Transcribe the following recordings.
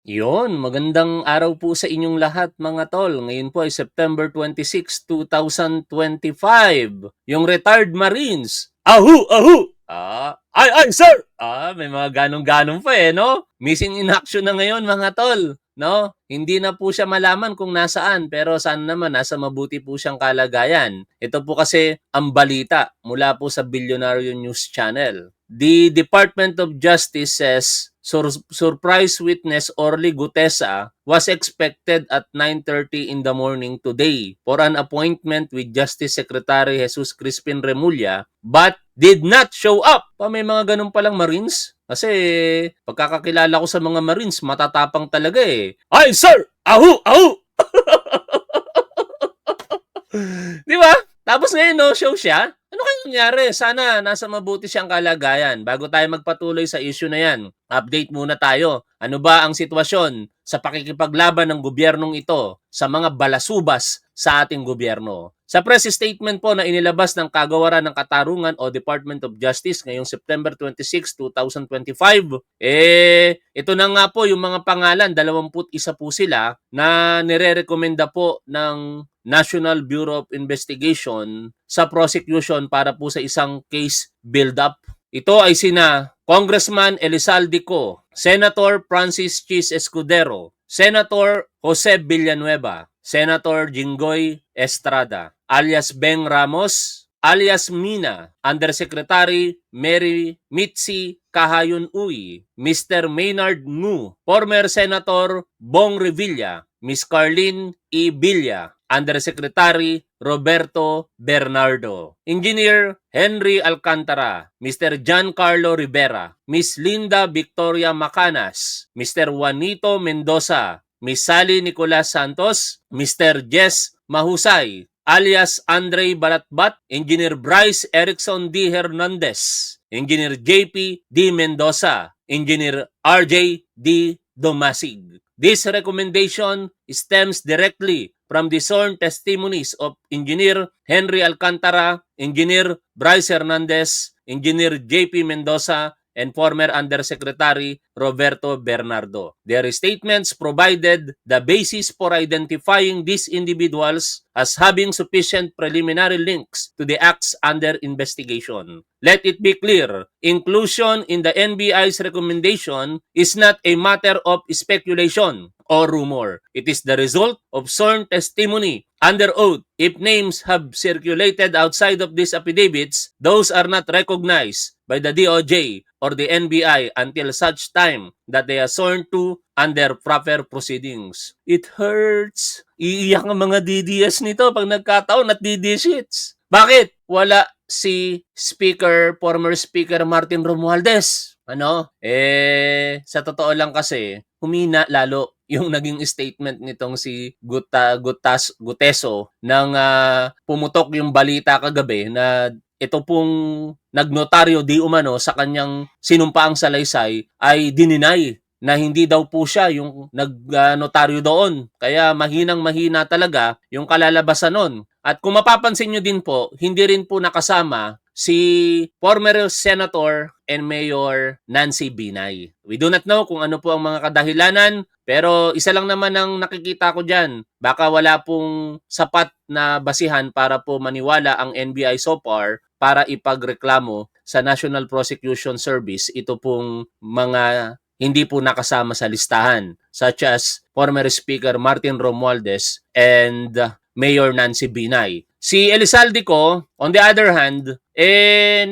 Yon, magandang araw po sa inyong lahat mga tol. Ngayon po ay September 26, 2025. Yung retired Marines. Ahu! Ahu! Ay, sir! May mga ganong-ganon pa no? Missing in action na ngayon mga tol. No? Hindi na po siya malaman kung nasaan, pero sana naman nasa mabuti po siyang kalagayan. Ito po kasi ang balita mula po sa Bilyonaryo News Channel. The Department of Justice says surprise witness Orly Gutesa was expected at 9:30 in the morning today for an appointment with Justice Secretary Jesus Crispin Remulla but did not show up. May mga ganun palang Marines. Kasi pagkakakilala ko sa mga Marines, matatapang talaga eh. Ay, sir! Ahu! Ahu! Di ba? Tapos ngayon, no, show siya. Ano kaya nangyari? Sana nasa mabuti siyang kalagayan. Bago tayo magpatuloy sa issue na yan, update muna tayo. Ano ba ang sitwasyon sa pakikipaglaban ng gobyernong ito sa mga balasubas sa ating gobyerno? Sa press statement po na inilabas ng Kagawaran ng Katarungan o Department of Justice ngayong September 26, 2025, ito na nga po yung mga pangalan, 21 po sila na nire-recommenda po ng National Bureau of Investigation sa prosecution para po sa isang case build-up. Ito ay sina Congressman Elizalde Co, Senator Francis Chis Escudero, Senator Jose Villanueva, Senator Jinggoy Estrada, alias Beng Ramos, alias Mina, Undersecretary Mary Mitzi Kahayon Uy, Mr. Maynard Ngu, former Senator Bong Revilla, Miss Carlene E. Villa, Undersecretary Roberto Bernardo, Engineer Henry Alcantara, Mr. Giancarlo Rivera, Miss Linda Victoria Macanas, Mr. Juanito Mendoza, Miss Sally Nicolas Santos, Mr. Jess Mahusay, alias Andre Balatbat, Engineer Bryce Erickson D. Hernandez, Engineer JP D. Mendoza, Engineer RJ D. Domasig. This recommendation stems directly from the sworn testimonies of Engineer Henry Alcantara, Engineer Bryce Hernandez, Engineer JP Mendoza, and former Undersecretary Roberto Bernardo. Their statements provided the basis for identifying these individuals as having sufficient preliminary links to the acts under investigation. Let it be clear, inclusion in the NBI's recommendation is not a matter of speculation or rumor. It is the result of sworn testimony under oath. If names have circulated outside of these affidavits, those are not recognized by the DOJ or the NBI until such time that they are sworn to under proper proceedings. It hurts. Iiyak ang mga DDS nito pag nagkataon at DD sheets. Bakit? Wala si former Speaker Martin Romualdez. Sa totoo lang kasi, humina lalo yung naging statement nitong si Guteso nang pumutok yung balita kagabi na ito pong nagnotaryo di umano sa kanyang sinumpaang salaysay ay dininay na hindi daw po siya yung nagnotaryo doon. Kaya mahinang-mahina talaga yung kalalabasan nun. At kung mapapansin nyo din po, hindi rin po nakasama si former Senator and Mayor Nancy Binay. We do not know kung ano po ang mga kadahilanan, pero isa lang naman ang nakikita ko dyan. Baka wala pong sapat na basihan para po maniwala ang NBI so far para ipagreklamo sa National Prosecution Service ito pong mga hindi po nakasama sa listahan, such as former Speaker Martin Romualdez and Mayor Nancy Binay. Si Elizalde Co, on the other hand,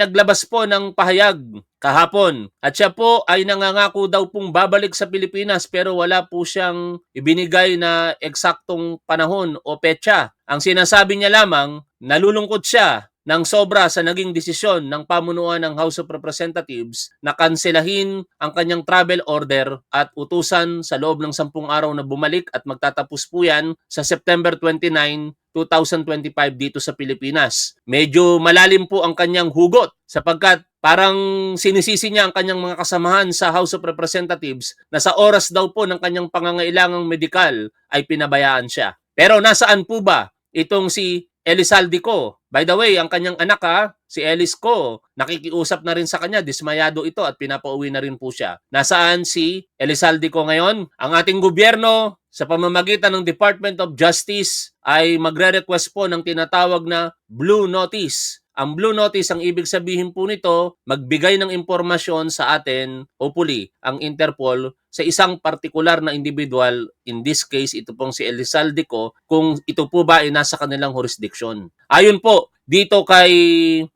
naglabas po ng pahayag kahapon at siya po ay nangangako daw pong babalik sa Pilipinas pero wala po siyang ibinigay na eksaktong panahon o petsa. Ang sinasabi niya lamang, nalulungkot siya ng sobra sa naging desisyon ng pamunuan ng House of Representatives na kanselahin ang kanyang travel order at utusan sa loob ng 10 araw na bumalik at magtatapos po yan sa September 29, 2025 dito sa Pilipinas. Medyo malalim po ang kanyang hugot sapagkat parang sinisisi niya ang kanyang mga kasamahan sa House of Representatives na sa oras daw po ng kanyang pangangailangang medikal ay pinabayaan siya. Pero nasaan po ba itong si Elizalde Co By the way, ang kanyang anak si Ellis Ko, nakikiusap na rin sa kanya, dismayado ito at pinapauwi na rin po siya. Nasaan si Elizalde Ko ngayon? Ang ating gobyerno sa pamamagitan ng Department of Justice ay magre-request po ng tinatawag na Blue Notice. Ang Blue Notice, ang ibig sabihin po nito, magbigay ng impormasyon sa atin, hopefully, ang Interpol sa isang partikular na individual, in this case, ito pong si Elizalde Ko, kung ito po ba ay nasa kanilang jurisdiction. Ayon po, dito kay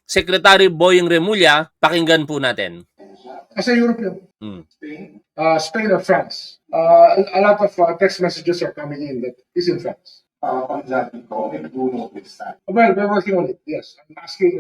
Secretary Boying Remulla, pakinggan po natin. As a European, Spain or France, a lot of text messages are coming in that is in France. On that, may Blue Notice that. Well, we're working on it, yes. I'm asking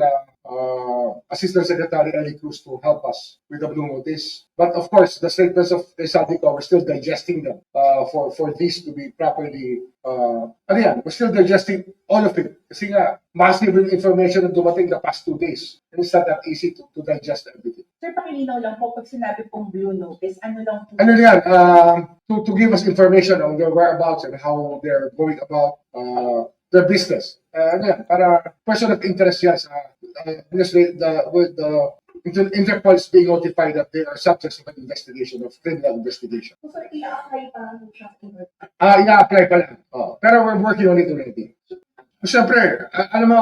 Assistant Secretary Eli Cruz to help us with the Blue Notice. But of course, the statements of Elizalde Ko, we're still digesting them for these to be properly, we're still digesting all of it. Kasi nga, massive information na dumating the past 2 days. And it's not that easy to digest everything. Sir, pakilinaw lang po, pag sinabi pong Blue Notice, ano lang po? Ano yan? To give us information on their whereabouts and how they're going about their business. Para person of interest yan because Interpol is being notified that they are subjects of an investigation, of criminal investigation. So, sir, i-apply pa lang siya. I-apply pa lang. Pero we're working on it already. Siyempre, alam mo,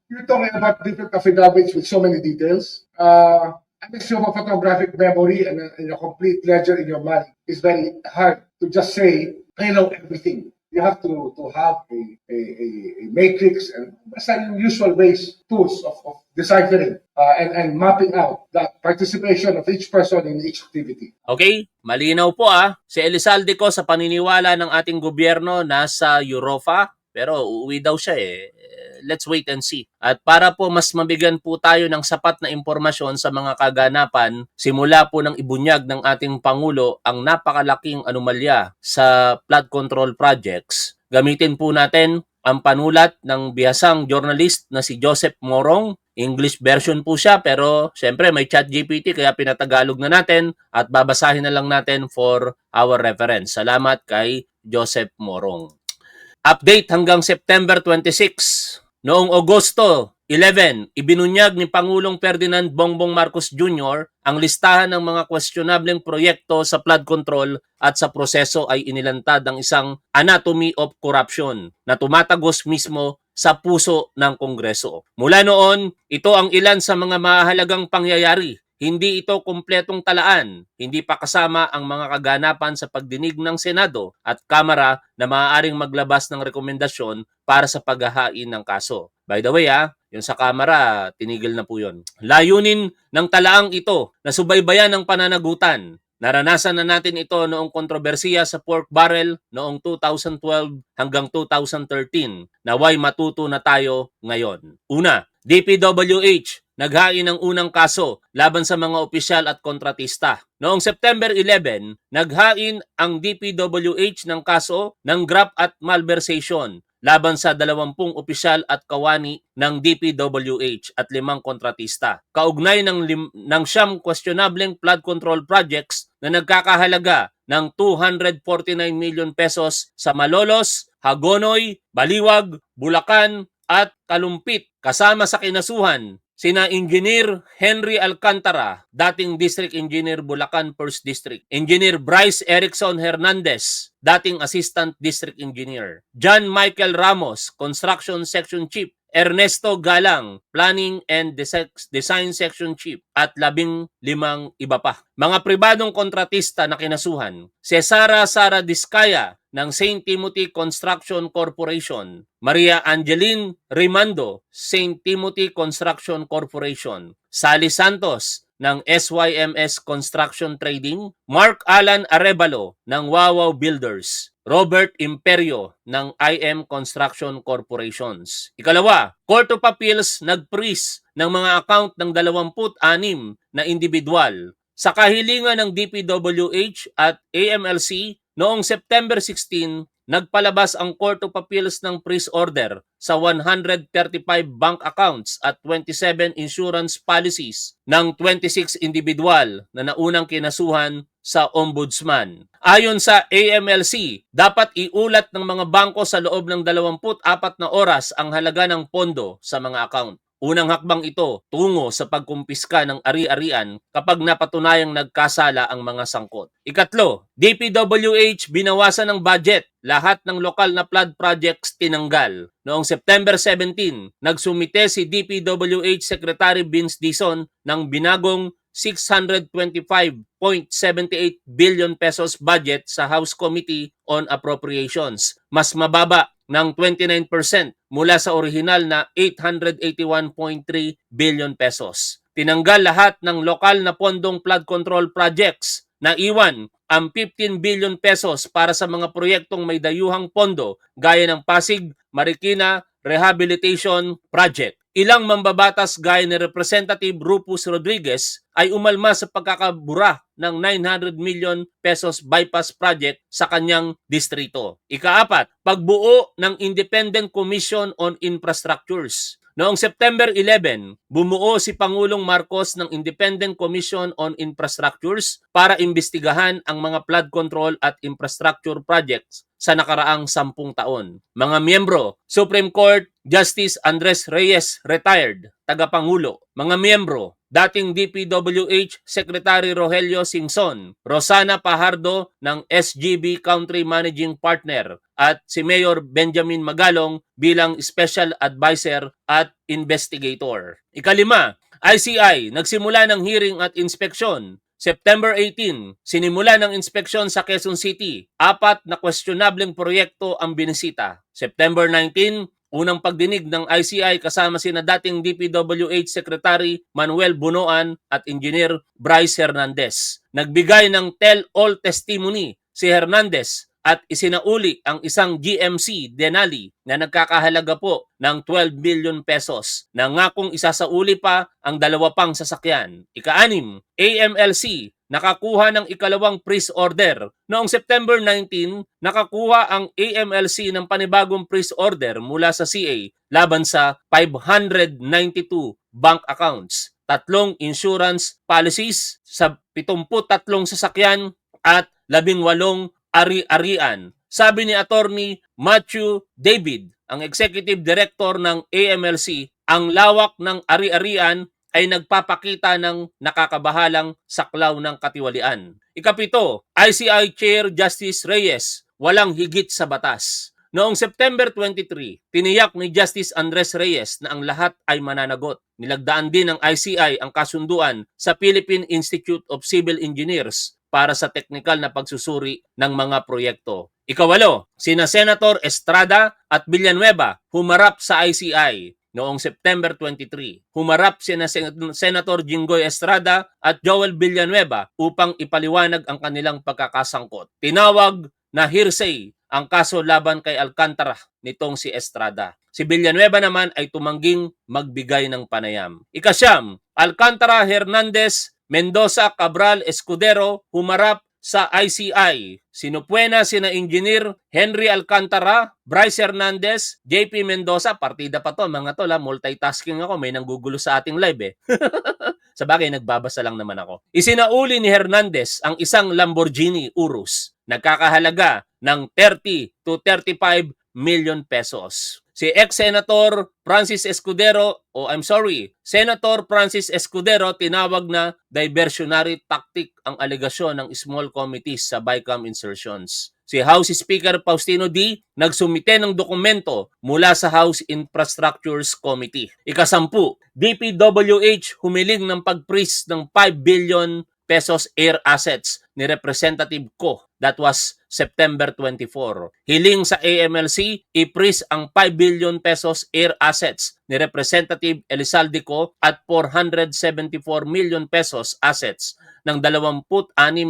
you're talking about different affidavits with so many details. Unless you have a photographic memory and a complete ledger in your mind, it's very hard to just say, I know everything. You have to have a matrix and some usual ways, tools of deciphering and mapping out the participation of each person in each activity. Okay, malinaw po si Elizalde Ko sa paniniwala ng ating gobyerno nasa Europa, pero uuwi daw siya Let's wait and see. At para po mas mabigyan po tayo ng sapat na impormasyon sa mga kaganapan, simula po ng ibunyag ng ating Pangulo ang napakalaking anomalya sa flood control projects, gamitin po natin ang panulat ng bihasang journalist na si Joseph Morong. English version po siya, pero syempre may ChatGPT kaya pinatagalog na natin at babasahin na lang natin for our reference. Salamat kay Joseph Morong. Update hanggang September 26. Noong Agosto 11, ibinunyag ni Pangulong Ferdinand Bongbong Marcos Jr. ang listahan ng mga questionableng proyekto sa flood control at sa proseso ay inilantad ang isang anatomy of corruption na tumatagos mismo sa puso ng Kongreso. Mula noon, ito ang ilan sa mga mahalagang pangyayari. Hindi ito kumpletong talaan, hindi pa kasama ang mga kaganapan sa pagdinig ng Senado at Kamara na maaaring maglabas ng rekomendasyon para sa paghahain ng kaso. By the way, yung sa Kamara, tinigil na po yun. Layunin ng talaang ito na subaybayan ng pananagutan. Naranasan na natin ito noong kontrobersiya sa pork barrel noong 2012 hanggang 2013. Naway matuto na tayo ngayon. Una, DPWH naghain ng unang kaso laban sa mga opisyal at kontratista. Noong September 11, naghain ang DPWH ng kaso ng graft at malversation laban sa 20 opisyal at kawani ng DPWH at 5 kontratista. Kaugnay ng siyam questionableng flood control projects na nagkakahalaga ng 249 million pesos sa Malolos, Hagonoy, Baliwag, Bulacan at Kalumpit. Kasama sa kinasuhan sina Engineer Henry Alcantara, dating District Engineer Bulacan 1st District. Engineer Bryce Erickson Hernandez, dating Assistant District Engineer. John Michael Ramos, Construction Section Chief. Ernesto Galang, Planning and Design Section Chief. At 15 iba pa. Mga pribadong kontratista na kinasuhan. Cesara Sara Discaya ng St. Timothy Construction Corporation. Maria Angeline Rimando, St. Timothy Construction Corporation. Sally Santos ng SYMS Construction Trading. Mark Alan Arevalo ng Wawaw Builders. Robert Imperio ng IM Construction Corporations. Ikalawa, Court of Appeals nag-freeze ng mga account ng 26 na individual. Sa kahilingan ng DPWH at AMLC, noong September 16, nagpalabas ang Court of Appeals ng freeze order sa 135 bank accounts at 27 insurance policies ng 26 individual na naunang kinasuhan sa Ombudsman. Ayon sa AMLC, dapat iulat ng mga bangko sa loob ng 24 na oras ang halaga ng pondo sa mga account. Unang hakbang ito tungo sa pagkumpiska ng ari-arian kapag napatunayang nagkasala ang mga sangkot. Ikatlo, DPWH binawasan ng budget. Lahat ng lokal na flood projects tinanggal. Noong September 17, nagsumite si DPWH Secretary Vince Dizon ng binagong 625.78 billion pesos budget sa House Committee on Appropriations. Mas mababa ng 29% mula sa orihinal na 881.3 billion pesos. Tinanggal lahat ng lokal na pondong flood control projects. Naiwan ang 15 billion pesos para sa mga proyektong may dayuhang pondo gaya ng Pasig, Marikina Rehabilitation Project. Ilang mambabatas gaya ni Representative Rufus Rodriguez ay umalma sa pagkakabura ng 900 million pesos bypass project sa kanyang distrito. Ikaapat, pagbuo ng Independent Commission on Infrastructures. Noong September 11, bumuo si Pangulong Marcos ng Independent Commission on Infrastructures para imbestigahan ang mga flood control at infrastructure projects sa nakaraang 10 taon. Mga miyembro, Supreme Court Justice Andres Reyes, retired, tagapangulo. Mga miyembro, dating DPWH Secretary Rogelio Singson, Rosana Pajardo ng SGB Country Managing Partner, at si Mayor Benjamin Magalong bilang Special Advisor at Investigator. Ikalima, ICI nagsimula ng hearing at inspeksyon. September 18, sinimula ng inspeksyon sa Quezon City. 4 na questionableng proyekto ang binisita. September 19, unang pagdinig ng ICI kasama sina dating DPWH Secretary Manuel Bunoan at Engineer Bryce Hernandez. Nagbigay ng tell-all testimony si Hernandez at isinauli ang isang GMC Denali na nagkakahalaga po ng 12 billion pesos. Nangakong isasauli pa ang 2 pang sasakyan. Ika-6, AMLC nakakuha ng ikalawang freeze order. Noong September 19, nakakuha ang AMLC ng panibagong freeze order mula sa CA laban sa 592 bank accounts, 3 insurance policies sa 73 sasakyan at 18 ari-arian. Sabi ni Attorney Matthew David, ang Executive Director ng AMLC, ang lawak ng ari-arian ay nagpapakita ng nakakabahalang saklaw ng katiwalian. Ikapito, ICI Chair Justice Reyes, walang higit sa batas. Noong September 23, tiniyak ni Justice Andres Reyes na ang lahat ay mananagot. Nilagdaan din ng ICI ang kasunduan sa Philippine Institute of Civil Engineers para sa teknikal na pagsusuri ng mga proyekto. Ikawalo, sina Senator Estrada at Villanueva humarap sa ICI noong September 23. Humarap sina Senator Jinggoy Estrada at Joel Villanueva upang ipaliwanag ang kanilang pagkakasangkot. Tinawag na hearsay ang kaso laban kay Alcantara nitong si Estrada. Si Villanueva naman ay tumangging magbigay ng panayam. Ikasyam, Alcantara, Hernandez, Mendoza, Cabral, Escudero humarap sa ICI. Sinupuena sina Engineer Henry Alcantara, Bryce Hernandez, JP Mendoza, partida pa to, mga tol, multitasking ako, may nanggugulo sa ating live Sa bagay, nagbabasa lang naman ako. Isinauli ni Hernandez ang isang Lamborghini Urus, nagkakahalaga ng 30 to 35 million pesos. Si ex-senator Senator Francis Escudero tinawag na diversionary tactic ang alegasyon ng small committees sa BICAM insertions. Si House Speaker Faustino D. nagsumite ng dokumento mula sa House Infrastructures Committee. Ika-10, DPWH humiling ng pag-freeze ng 5 billion pesos air assets ni Representative Ko. That was September 24. Hiling sa AMLC, i-freeze ang 5 billion pesos air assets ni Representative Elizalde Co at 474 million pesos assets ng 26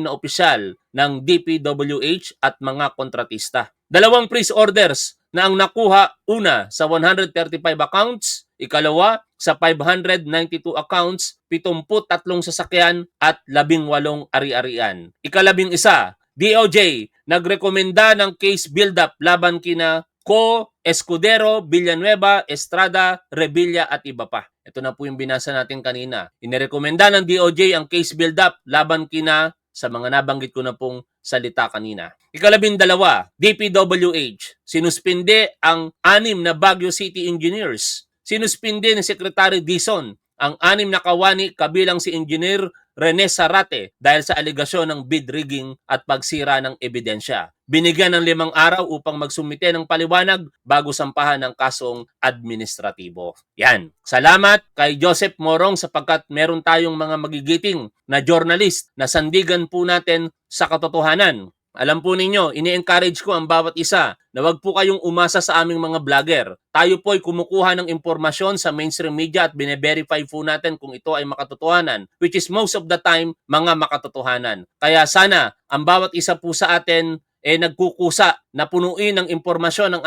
na opisyal ng DPWH at mga kontratista. 2 freeze orders na ang nakuha, una sa 135 accounts, ikalawa sa 592 accounts, 73 sasakyan at 18 ari-arian. Ika-11, DOJ nagrekomenda ng case build-up laban kina Co, Escudero, Villanueva, Estrada, Revilla at iba pa. Ito na po yung binasa natin kanina. Inirekomenda ng DOJ ang case build-up laban kina sa mga nabanggit ko na pong salita kanina. Ikalabindalawa, DPWH. Sinuspinde ang 6 na Baguio City Engineers. Sinuspinde ni Secretary Dizon ang 6 na kawani kabilang si Engineer Rene Sarate dahil sa aligasyon ng bid rigging at pagsira ng ebidensya. Binigyan ng 5 araw upang magsumite ng paliwanag bago sampahan ng kasong administratibo. Yan. Salamat kay Joseph Morong sapagkat meron tayong mga magigiting na journalist na sandigan po natin sa katotohanan. Alam po ninyo, ini-encourage ko ang bawat isa na wag po kayong umasa sa aming mga vlogger. Tayo po ay kumukuha ng impormasyon sa mainstream media at bine-verify po natin kung ito ay makatotohanan, which is most of the time mga makatotohanan. Kaya sana ang bawat isa po sa atin nagkukusa na punuin ng impormasyon ang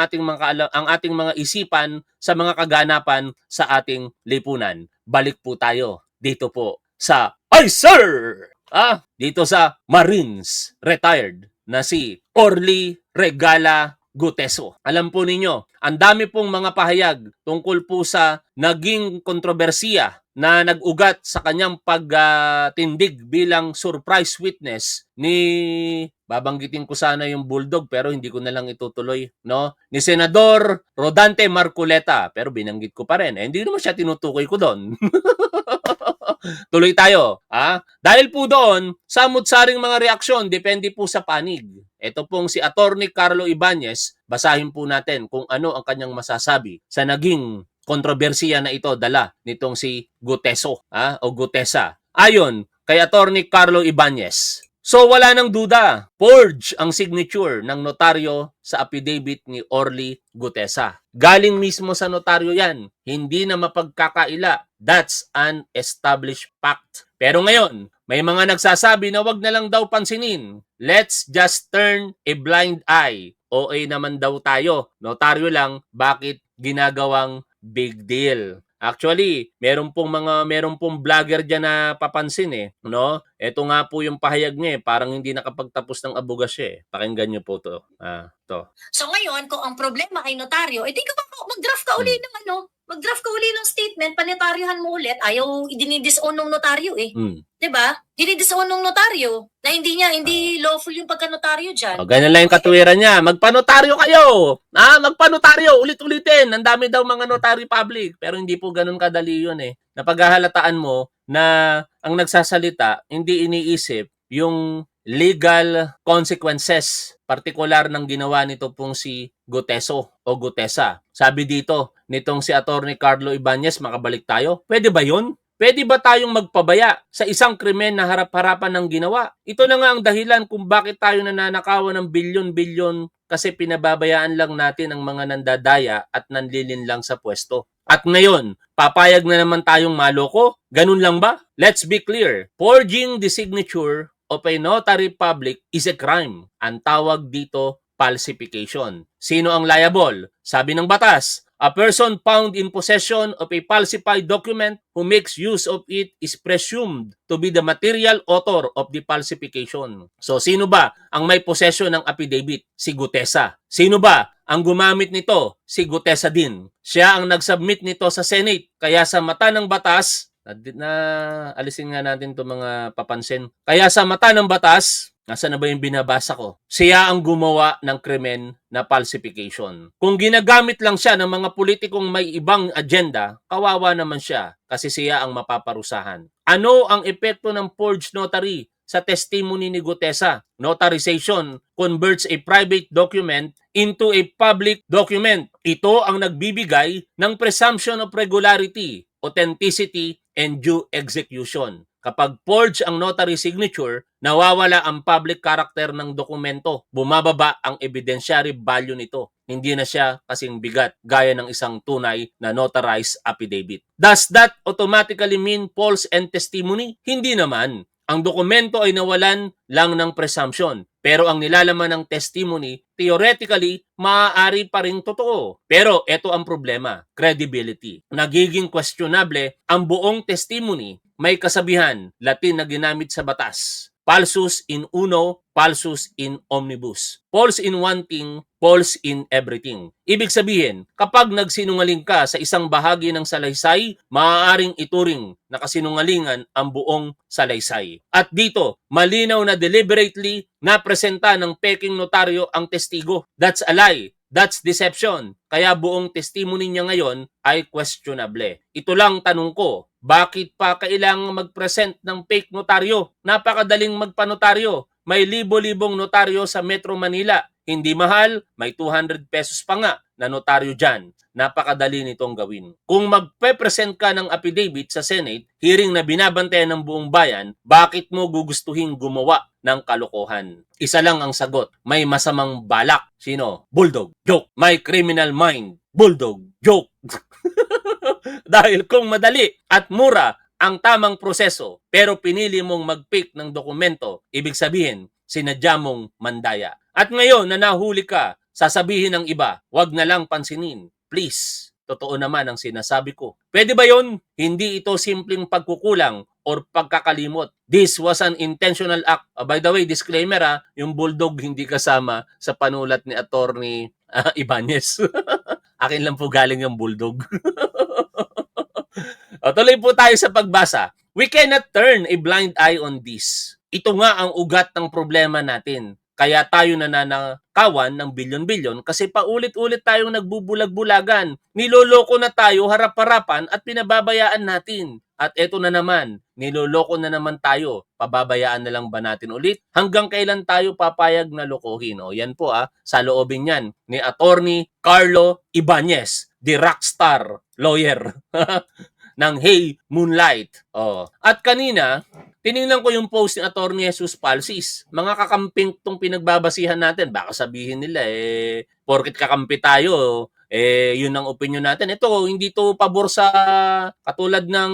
ating mga isipan sa mga kaganapan sa ating lipunan. Balik po tayo dito po sa Ay Sir! Dito sa Marines retired na si Orly Regala Guteso. Alam po ninyo, ang dami pong mga pahayag tungkol po sa naging kontrobersiya na nag-ugat sa kanyang pagtindig bilang surprise witness ni babanggitin ko sana yung Bulldog pero hindi ko na lang itutuloy, no? Ni Senador Rodante Marcoleta, pero binanggit ko pa rin. Hindi naman siya tinutukoy ko doon. Tuloy tayo. Dahil po doon, samut-saring mga reaksyon, depende po sa panig. Ito pong si Attorney Carlo Ibanez, basahin po natin kung ano ang kanyang masasabi sa naging kontrobersiya na ito dala nitong si Guteso o Gutesa. Ayon kay Attorney Carlo Ibanez. So wala nang duda, forge ang signature ng notaryo sa affidavit ni Orly Gutesa. Galing mismo sa notaryo yan, hindi na mapagkakaila. That's an established fact. Pero ngayon, may mga nagsasabi na wag na lang daw pansinin. Let's just turn a blind eye. OA naman daw tayo. Notaryo lang, bakit ginagawang big deal? Actually, meron pong vlogger diyan na papansin no? Ito nga po yung pahayag niya parang hindi nakapagtapos ng abogasya Pakinggan niyo po to. To. So ngayon, kung ang problema ay notaryo, edi mag-draft ka uli ng mag-draft ka uli ng statement, panotaryohan mo ulit, ayaw idinidisown ng notaryo 'Di ba? Dinidisown ng notaryo na hindi lawful yung pagka-notaryo diyan. Ganyan lang yung katuwiran niya. Magpanotaryo kayo. Magpanotaryo ulit-ulitin. Ang dami daw mga notary public, pero hindi po ganoon kadali 'yun Napaghahalataan mo na ang nagsasalita hindi iniisip yung legal consequences, partikular ng ginawa nito pong si Guteso o Gutesa. Sabi dito, nitong si Attorney Carlo Ibanez, makabalik tayo, pwede ba yun? Pwede ba tayong magpabaya sa isang krimen na harap-harapan ng ginawa? Ito na nga ang dahilan kung bakit tayo nananakawan ng bilyon-bilyon kasi pinababayaan lang natin ang mga nandadaya at nanlilin lang sa pwesto. At ngayon, papayag na naman tayong maloko? Ganun lang ba? Let's be clear. Forging the signature of a notary public is a crime. Ang tawag dito, falsification. Sino ang liable? Sabi ng batas, a person found in possession of a falsified document who makes use of it is presumed to be the material author of the falsification. So, sino ba ang may possession ng affidavit? Si Gutesa. Sino ba ang gumamit nito? Si Gutesa din. Siya ang nag-submit nito sa Senate. Kaya sa mata ng batas, alisin nga natin itong mga papansin. Kaya sa mata ng batas, nasa na ba yung binabasa ko? Siya ang gumawa ng krimen na falsification. Kung ginagamit lang siya ng mga politikong may ibang agenda, kawawa naman siya kasi siya ang mapaparusahan. Ano ang epekto ng forged notary sa testimony ni Gutesa? Notarization converts a private document into a public document. Ito ang nagbibigay ng presumption of regularity, authenticity, and due execution. Kapag forged ang notary signature, nawawala ang public character ng dokumento. Bumababa ang evidentiary value nito. Hindi na siya kasing bigat gaya ng isang tunay na notarized affidavit. Does that automatically mean false end testimony? Hindi naman. Ang dokumento ay nawalan lang ng presumption. Pero ang nilalaman ng testimony, theoretically, maaari pa rin totoo. Pero ito ang problema, credibility. Nagiging questionable ang buong testimony. May kasabihan, Latin na ginamit sa batas. Falsus in uno, falsus in omnibus. False in one thing, false in everything. Ibig sabihin, kapag nagsinungaling ka sa isang bahagi ng salaysay, maaaring ituring na kasinungalingan ang buong salaysay. At dito, malinaw na deliberately napresenta ng peking notaryo ang testigo. That's a lie. That's deception. Kaya buong testimony niya ngayon ay questionable. Ito lang tanong ko, bakit pa kailangang mag-present ng fake notaryo? Napakadaling magpanotaryo. May libo-libong notaryo sa Metro Manila. Hindi mahal, may 200 pesos pa nga na notaryo dyan. Napakadali nitong gawin. Kung magpe-present ka ng affidavit sa Senate, hearing na binabantayan ng buong bayan, bakit mo gugustuhin gumawa ng kalokohan? Isa lang ang sagot, may masamang balak. Sino? Bulldog. Joke. May criminal mind. Bulldog. Joke. Dahil kung madali at mura ang tamang proseso, pero pinili mong mag-pick ng dokumento, ibig sabihin, sinadya mong mandaya. At ngayon na nahuli ka, sasabihin ng iba, wag na lang pansinin. Please, totoo naman ang sinasabi ko. Pwede ba yon? Hindi ito simpleng pagkukulang or pagkakalimot. This was an intentional act. By the way, disclaimer yung bulldog hindi kasama sa panulat ni Attorney Ibanez. Akin lang po galing yung bulldog. Tuloy po tayo sa pagbasa. We cannot turn a blind eye on this. Ito nga ang ugat ng problema natin. Kaya tayo nananakawan ng bilyon-bilyon kasi paulit-ulit tayong nagbubulag-bulagan. Niloloko na tayo harap-harapan at pinababayaan natin. At eto na naman, niloloko na naman tayo. Pababayaan na lang ba natin ulit? Hanggang kailan tayo papayag na lokohin? O yan po sa loobin yan ni Attorney Carlo Ibanez, the rockstar lawyer ng Hey Moonlight. At kanina, tiningnan ko yung post ni Attorney Jesus Palsis. Mga kakamping tong pinagbabasihan natin. Baka sabihin nila, porket kakampi tayo, yun ang opinion natin. Ito, hindi to pabor sa katulad ng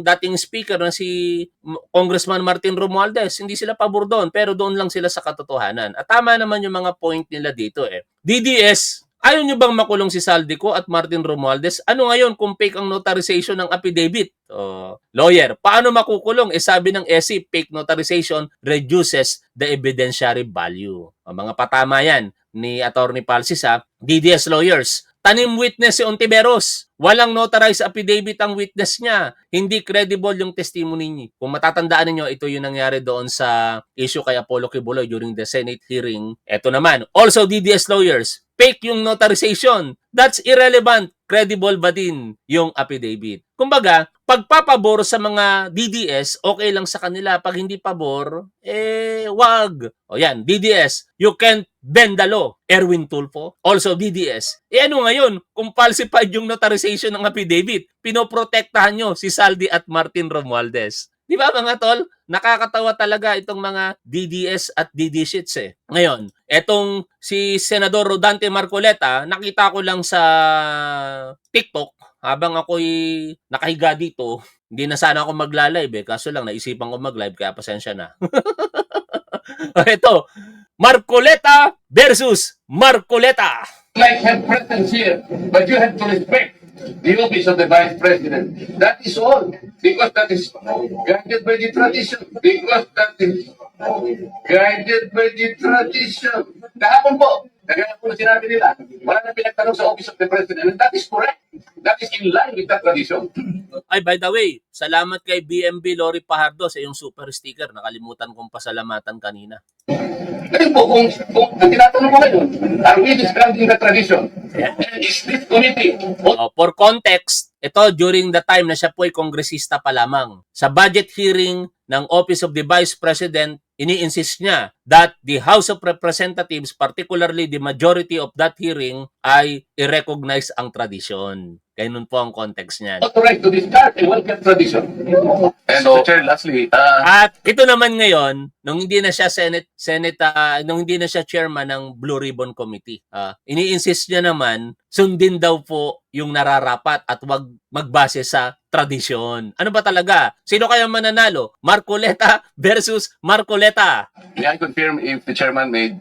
dating speaker na si Congressman Martin Romualdez. Hindi sila pabor doon, pero doon lang sila sa katotohanan. At tama naman yung mga point nila dito. DDS, ayaw nyo bang makulong si Saldico at Martin Romualdez? Ano ngayon kung fake ang notarization ng affidavit? Lawyer, paano makukulong? Sabi ng SC, fake notarization reduces the evidentiary value. Mga patama yan ni Attorney Palsis DDS lawyers. Tanim witness si Ontiveros. Walang notarized affidavit ang witness niya. Hindi credible yung testimony niya. Kung matatandaan niyo, ito yung nangyari doon sa issue kay Apollo Kibuloy during the Senate hearing. Ito naman, also DDS lawyers. Fake yung notarization. That's irrelevant. Credible ba din yung affidavit? Kumbaga, pagpapabor sa mga DDS, okay lang sa kanila. Pag hindi pabor, wag. O yan, DDS, you can't bend the law. Erwin Tulfo, also DDS. Ano ngayon, kung falsified yung notarization ng affidavit, pinoprotektahan nyo si Saldi at Martin Romualdez. Di ba mga tol? Nakakatawa talaga itong mga DDS at DD-shits Ngayon, etong si Senador Rodante Marcoleta, nakita ko lang sa TikTok habang ako'y nakahiga dito. Hindi na sana ako magla-live kaso lang naisipan ko mag-live kaya pasensya na. Ito, Marcoleta versus Marcoleta. Like have presence here, but you have to respect the office of the Vice President. That is all. Because that is guided by the tradition. Because that is guided by the tradition. Kahapon po, nagkakapon na sinabi nila, wala na pinagtanong sa office of the President. And that is correct. That is in line with that tradition. Ay, by the way, salamat kay BMB Lori Pajardo sa iyong super sticker. Nakalimutan kong pasalamatan kanina. Ngayon po, kung tinatanong ko ngayon, are we discarding the tradition? And is this committee For context, ito during the time na siya po ay kongresista pa lamang. Sa budget hearing ng Office of the Vice President, ini-insist niya that the House of Representatives, particularly the majority of that hearing, ay i-recognize ang tradisyon. Ganun po ang context niyan. authorized to discard a welcome tradition? And So, Mr. Chair, lastly, At ito naman ngayon, nung hindi na siya nung hindi na siya chairman ng Blue Ribbon Committee, ini-insist niya naman sundin daw po yung nararapat at wag magbase sa tradisyon. Ano ba talaga? Sino kaya mananalo? Marcoleta versus Marcoleta. may I confirm if the chairman made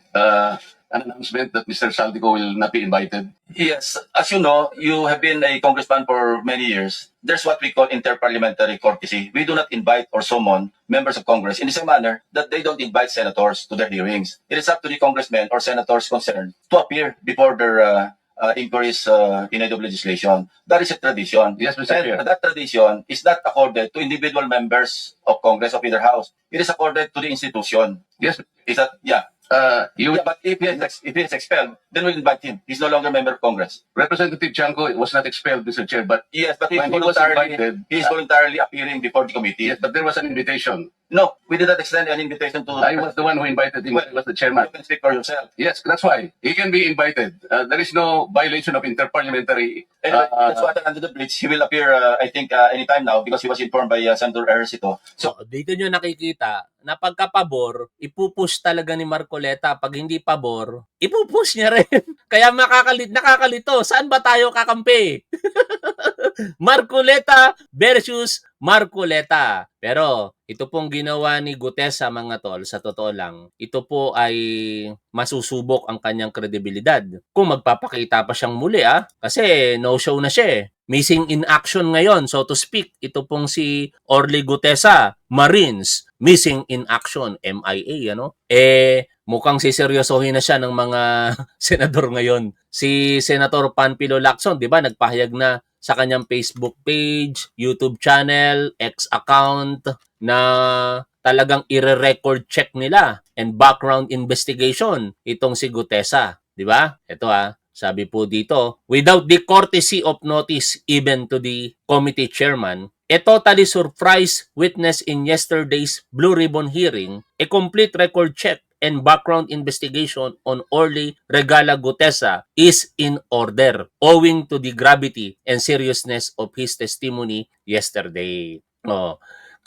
an announcement that Mr. Saldico will not be invited? Yes, as you know, you have been a congressman for many years. There's what we call interparliamentary courtesy. We do not invite or summon members of Congress in the same manner that they don't invite senators to their hearings. It is up to the congressmen or senators concerned to appear before their inquiries in aid of legislation. That is a tradition. Yes, Mr. Chair. And that tradition is not accorded to individual members of Congress of either house. It is accorded to the institution. Yes, Is that, yeah. you, Yeah, but if he is expelled, then we'll invite him. He's no longer a member of Congress. Representative Chanco was not expelled, Mr. Chair, but Yes, but when he was invited, he's voluntarily appearing before the committee. yes, but there was an invitation. No, we did not extend an invitation to. I was the one who invited him. I was the chairman. You can speak for yourself. Yes, that's why he can be invited. There is no violation of interparliamentary. Anyway, that's what under the bridge. He will appear, I think, anytime now because he was informed by Senator Ejercito. So, So, dito nyo nakikita na pagka pabor, ipupush talaga ni Marcoleta. Pag hindi pabor, ipupush niya rin. Kaya nakakalito. Saan ba tayo kakampi? Marcoleta versus Marcoleta. Pero ito pong ginawa ni Gutesa, mga tol, sa totoo lang, ito po ay masusubok ang kanyang kredibilidad. Kung magpapakita pa siyang muli, kasi no show na siya eh. Missing in action ngayon, so to speak. Ito pong si Orly Gutesa, Marines, missing in action, MIA, ano? Mukhang siseryosohin na siya ng mga senador ngayon. Si Senator Panfilo Lacson, di ba, nagpahayag na sa kanyang Facebook page, YouTube channel, X account, na talagang ire-record check nila and background investigation itong si Gutesa. Di ba? Ito sabi po dito, without the courtesy of notice even to the committee chairman, a totally surprise witness in yesterday's Blue Ribbon hearing, a complete record check and background investigation on Orly Regala Gutesa is in order owing to the gravity and seriousness of his testimony yesterday.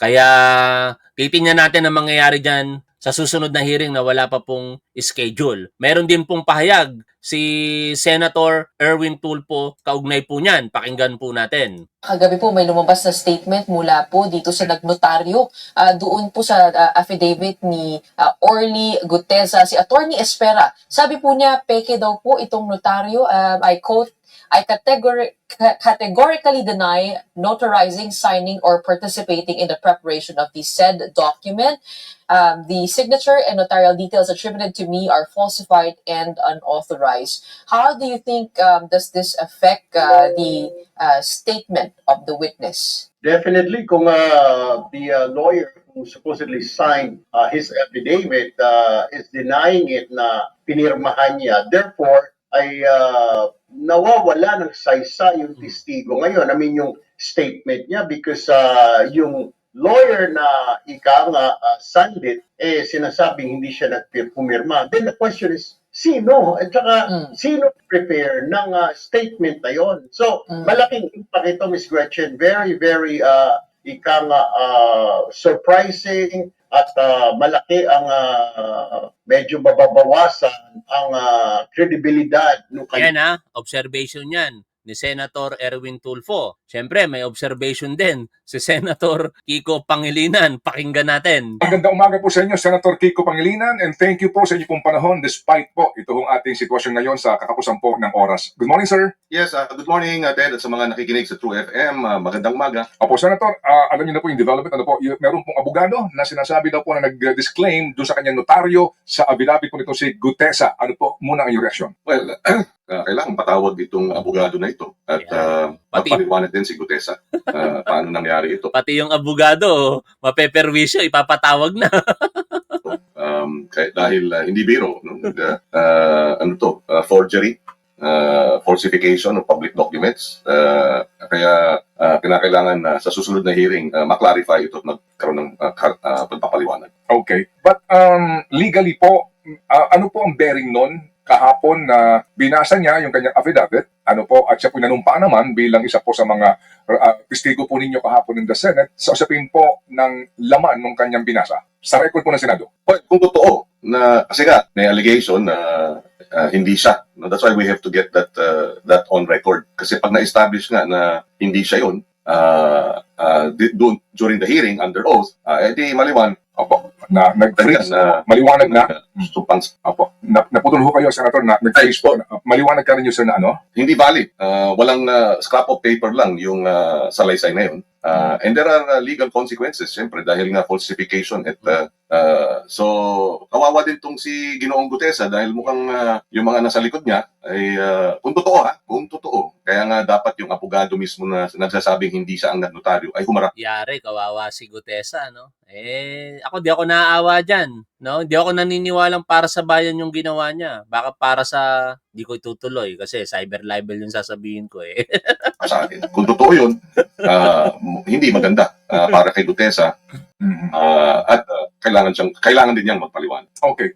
Kaya titingnan natin ang mangyayari dyan sa susunod na hearing na wala pa pong schedule. Meron din pong pahayag si Senator Erwin Tulfo kaugnay po niyan. Pakinggan po natin. Kagabi po may lumabas na statement mula po dito sa nagnotaryo doon po sa affidavit ni Orly Gutesa, si Attorney Espera. Sabi po niya, peke daw po itong notaryo. I quote, I categorically deny notarizing, signing, or participating in the preparation of the said document. The signature and notarial details attributed to me are falsified and unauthorized. How do you think does this affect the statement of the witness? Definitely, kung the lawyer who supposedly signed his affidavit is denying it na pinirmahan niya, therefore, ay nawawala ng saysa yung testigo ngayon. I mean, yung statement niya because yung lawyer na signed it, sinasabing hindi siya nagpumirma. Then the question is, sino? At saka, sino prepare ng statement na yon? So, malaking impact ito, Ms. Gretchen. Very, very surprising at malaki ang medyo mababawasan ang kredibilidad ng Yan observation yan ni Senator Erwin Tulfo. Siyempre, may observation din si Senator Kiko Pangilinan. Pakinggan natin. Magandang umaga po sa inyo, Senator Kiko Pangilinan, and thank you po sa inyo pong panahon despite po ito hong ating sitwasyon ngayon sa kakapusan po ng oras. Good morning, sir. Yes, good morning, Ted, at sa mga nakikinig sa True FM. Magandang umaga. Opo, Senator, alam niyo na po yung development. Meron pong abogado na sinasabi daw po na nag-disclaim doon sa kanyang notaryo sa affidavit po nito si Gutesa. Ano po muna ang iyong reaksyon? Well, kailangan patawag itong abogado na ito at mapaliwanag din si Gutesa paano nangyari ito. Pati yung abogado, mapeperwisyo, ipapatawag na. Dahil hindi biro, no? Forgery, falsification of public documents. Kaya kinakailangan sa susunod na hearing maklarify ito at magkaroon ng pagpapaliwanag. Okay. But legally po, ano po ang bearing nun kahapon na binasa niya yung kanyang affidavit, at siya po nanumpaan naman bilang isa po sa mga testigo po ninyo kahapon in the Senate sa usapin po ng laman ng kanyang binasa sa record po ng Senado? Well, kung totoo, kasi nga, may allegation na hindi siya. No? That's why we have to get that on record. Kasi pag na-establish nga na hindi siya yun, during the hearing under oath, edi maliwan. Opo. na nag-freeze, maliwanag na. Substance. Apo, naputol ho kayo, Senator, na nag-freeze po. Maliwanag ka rin yun, sir, na ano? Hindi valid. Walang scrap of paper lang yung salaysay na yun. And there are legal consequences, siyempre, dahil nga falsification at so kawawa din tong si Ginoong Gutesa dahil mukhang yung mga nasa likod niya ay kung totoo. Kaya nga dapat yung abogado mismo na nagsasabing hindi siya ang notaryo ay humarap. Yari, kawawa si Gutesa, no? Ako di ako naaawa dyan, no? Hindi ako naniniwalang para sa bayan yung ginawa niya. Baka para sa, di ko itutuloy kasi cyber libel yung sasabihin ko eh. Sa akin. Kung totoo yun, hindi maganda para kay Gutesa. At kailangan din niyang magpaliwanag. Okay.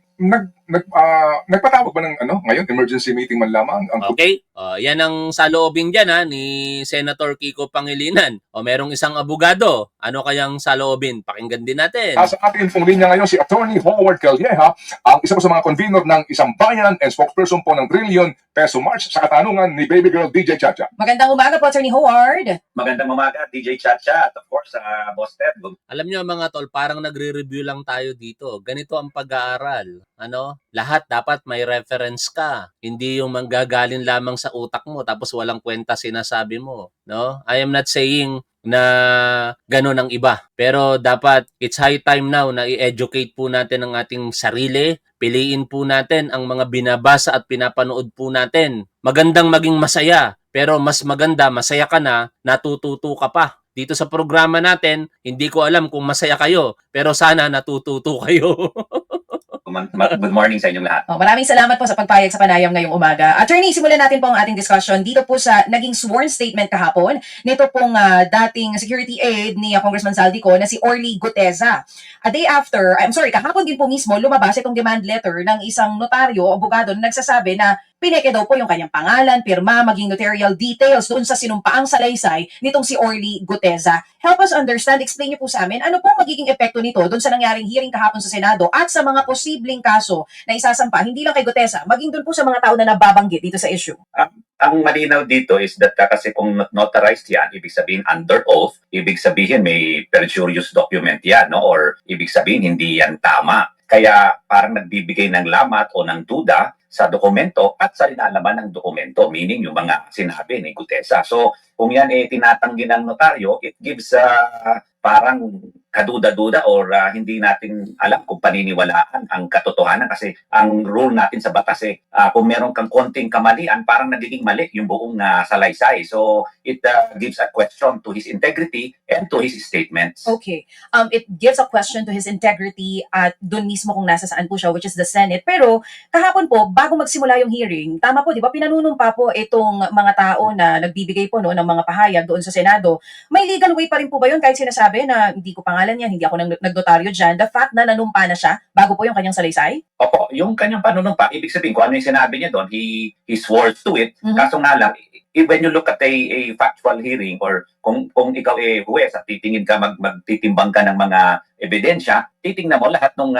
Nagpatawag ba ng ngayon emergency meeting man lamang ang Okay? Yan ang saloobin dyan ni Senator Kiko Pangilinan. Merong isang abogado. Ano kayang saloobin? Pakinggan din natin. Sa ating pong linya ngayon si Attorney Howard Calleja, ang isa po sa mga convener ng Isang Bayan and spokesperson po ng Trillion Peso March sa katanungan ni Baby Girl DJ Chacha. Magandang umaga po, Attorney Howard. Magandang umaga, DJ Chacha, at of course, Boss Ted. Alam niyo mga tol, parang nagre-review lang tayo dito. Ganito ang pag-aaral. Lahat dapat may reference ka. Hindi yung manggagaling lamang sa utak mo tapos walang kwenta sinasabi mo. No? I am not saying na gano'n ang iba. Pero dapat it's high time now na i-educate po natin ang ating sarili. Piliin po natin ang mga binabasa at pinapanood po natin. Magandang maging masaya, pero mas maganda, masaya ka na, natututo ka pa. Dito sa programa natin, hindi ko alam kung masaya kayo, pero sana natututo kayo. Good morning sa inyong lahat. Maraming salamat po sa pagpayag sa panayam ngayong umaga. Attorney, simulan natin po ang ating discussion dito po sa naging sworn statement kahapon nito pong dating security aide ni Congressman Saldico na si Orly Gutesa. A day after, kahapon din po mismo lumabas itong demand letter ng isang notaryo o abogado na nagsasabi na pineke daw po yung kanyang pangalan, pirma, maging notarial details doon sa sinumpaang salaysay nitong si Orly Gutesa. Help us understand, explain niyo po sa amin, ano po magiging epekto nito doon sa nangyaring hearing kahapon sa Senado at sa mga posibleng kaso na isasampa, hindi lang kay Gutesa, maging doon po sa mga tao na nababanggit dito sa issue. Ang malinaw dito is that kasi kung notarized yan, ibig sabihin under oath, ibig sabihin may perjurious document yan, no? Or ibig sabihin hindi yan tama. Kaya parang nagbibigay ng lamat o ng duda sa dokumento at sa linalaman ng dokumento, meaning yung mga sinabi ni Gutesa. So, kung yan tinatanggi ng notaryo, it gives parang kaduda-duda or hindi natin alam kung paniniwalaan ang katotohanan kasi ang rule natin sa batas kung meron kang konting kamalian, parang nagiging mali yung buong salaysay. So, it gives a question to his integrity and to his statements. Okay. It gives a question to his integrity at doon mismo kung nasa saan po siya, which is the Senate. Pero kahapon po, bago magsimula yung hearing, tama po, di ba, pinanunumpa po itong mga tao na nagbibigay po ng mga pahayag doon sa Senado. May legal way pa rin po ba yun kahit sinasabi na hindi ko pangalan yan, hindi ako nagnotaryo dyan, the fact na nanumpa na siya bago po yung kanyang salaysay? Opo, yung kanyang panunumpa, ibig sabihin kung ano yung sinabi niya doon, he swore to it. Kaso nga lang, when you look at a factual hearing or kung ikaw huwes at titingin ka, magtitimbang ka ng mga ebidensya, titingnan mo lahat ng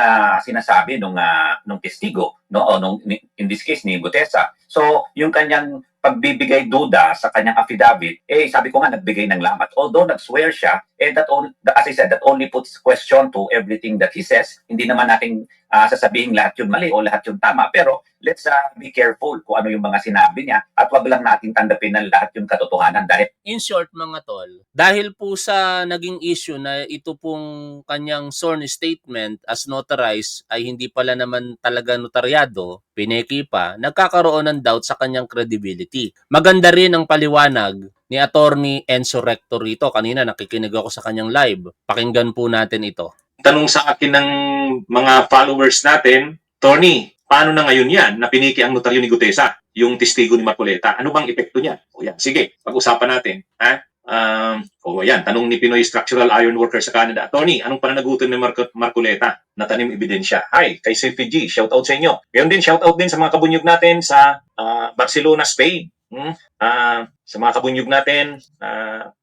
sinasabi nung testigo, no? O in this case ni Gutesa. So, yung kanyang pagbibigay duda sa kanyang affidavit, sabi ko nga nagbigay ng lamat. Although nag-swear siya, as I said, that only puts question to everything that he says. Hindi naman natin sasabihin lahat yun mali o lahat yun tama. Pero let's be careful kung ano yung mga sinabi niya at wag lang natin tandapin na lahat yung katotohanan dahil In short mga tol, dahil po sa naging issue na ito pong kanyang sworn statement as notarized ay hindi pala naman talaga notaryado, pineki pa, nagkakaroon ng doubt sa kanyang credibility. Maganda rin ang paliwanag ni Attorney Enzo Rector rito. Kanina nakikinig ako sa kanyang live. Pakinggan po natin ito. Tanong sa akin ng mga followers natin, Tony, paano na ngayon yan na piniki ang notaryo ni Gutesa, yung testigo ni Marcoleta? Ano bang epekto niya? O yan, sige, pag-usapan natin. Yan, tanong ni Pinoy Structural Iron Worker sa Canada. Tony, anong pananagutan ni Marcoleta na tanim ebidensya? Hi, kay CFG, shoutout sa inyo. Ngayon din, shoutout din sa mga kabunyog natin sa Barcelona, Spain. Sa mga kabunyog natin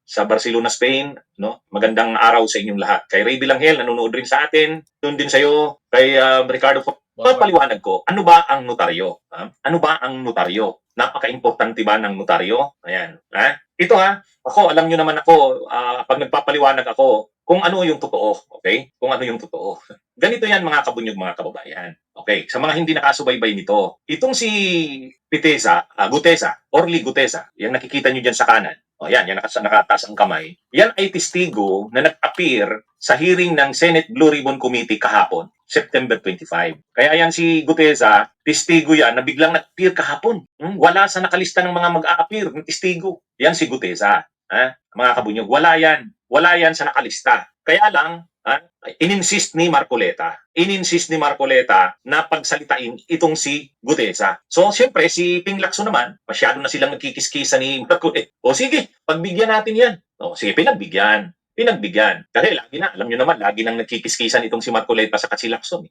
sa Barcelona, Spain, no? Magandang araw sa inyong lahat. Kay Ray Bilanghel, nanonood rin sa atin. Doon din sa iyo, kay Ricardo. Paliwanag ko, ano ba ang notaryo? Ano ba ang notaryo? Napaka-importante ba ng notaryo? Ayan. Ito ako, alam nyo naman ako, pag nagpapaliwanag ako, kung ano yung totoo, okay? Kung ano yung totoo. Ganito yan mga kabunyog, mga kababayan. Okay, sa mga hindi nakasubaybay nito, itong si Gutesa, Orly Gutesa, yan nakikita nyo dyan sa kanan. O yan nakataas ang kamay. Yan ay testigo na nag-appear sa hearing ng Senate Blue Ribbon Committee kahapon, September 25. Kaya yan si Gutesa, testigo yan na biglang nag-appear kahapon. Wala sa nakalista ng mga mag-a-appear ng testigo. Yan si Gutesa. Mga kabunyog, wala yan. Wala yan sa nakalista. Kaya lang, ininsist ni Marcoleta na pagsalitain itong si Gutesa. So, siyempre, si Ping Lacson naman, masyado na silang nagkikiskisa ni Marcoleta. O sige, pagbigyan natin yan. O sige, pinagbigyan. Kasi alam nyo naman, lagi nang nagkikiskisan itong si Marcoleta sa si Lacson.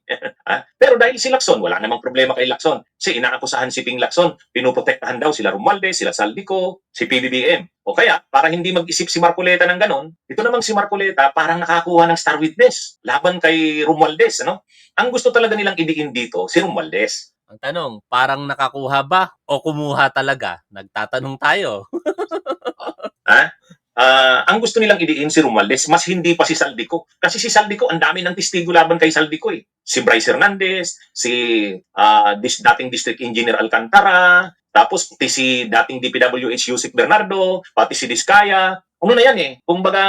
Pero dahil si Lacson, wala namang problema kay Lacson. Kasi inaakusahan si Ping Lacson, pinuprotektahan daw sila Romualdez, sila Saldico, si PBBM. O kaya, para hindi mag-isip si Marcoleta ng ganon, ito namang si Marcoleta parang nakakuha ng star witness laban kay Romualdez. Ang gusto talaga nilang idiin dito, si Romualdez. Ang tanong, parang nakakuha ba o kumuha talaga? Nagtatanong tayo. Ang gusto nilang idiin si Romualdez, mas hindi pa si Saldico. Kasi si Saldico, ang dami ng testigo laban kay Saldico eh. Si Bryce Hernandez, si dating District Engineer Alcantara, tapos si dating DPWH Yusek Bernardo, pati si Diskaya. Ano na yan eh? Kumbaga,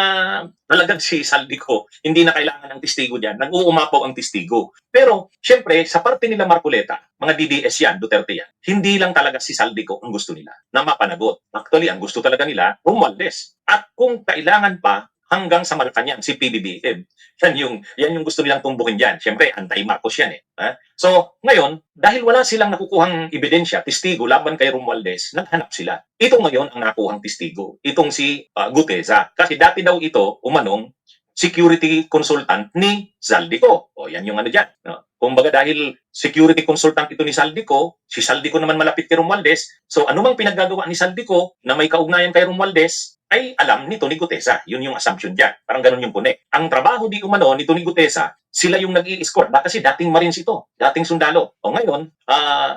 nalagag si Saldico, hindi na kailangan ng testigo dyan. Nag-uumapaw ang testigo. Pero, syempre, sa parte nila Marcoleta, mga DDS yan, Duterte yan, hindi lang talaga si Saldico ang gusto nila na mapanagot. Actually, ang gusto talaga nila, Romualdez. At kung kailangan pa, hanggang sa Malacanang, si PBBM. Yan yung gusto nilang tumbukin dyan. Siyempre, anti-Marcos yan eh. So, ngayon, dahil wala silang nakukuhang ebidensya, testigo, laban kay Romualdez, naghanap sila. Ito ngayon ang nakuhang testigo. Itong si Gutesa. Kasi dati daw ito, umanong, security consultant ni Saldico. O, yan yung ano dyan. Kumbaga dahil security consultant ito ni Saldico, si Saldico naman malapit kay Romualdez, so anumang pinaggagawa ni Saldico na may kaugnayan kay Romualdez, ay alam nito ni Gutesa. Yun yung assumption dyan. Parang ganun yung pune. Ang trabaho di umano nito ni Gutesa, sila yung nag-i-escort. Kasi dating Marines ito, dating sundalo. O ngayon,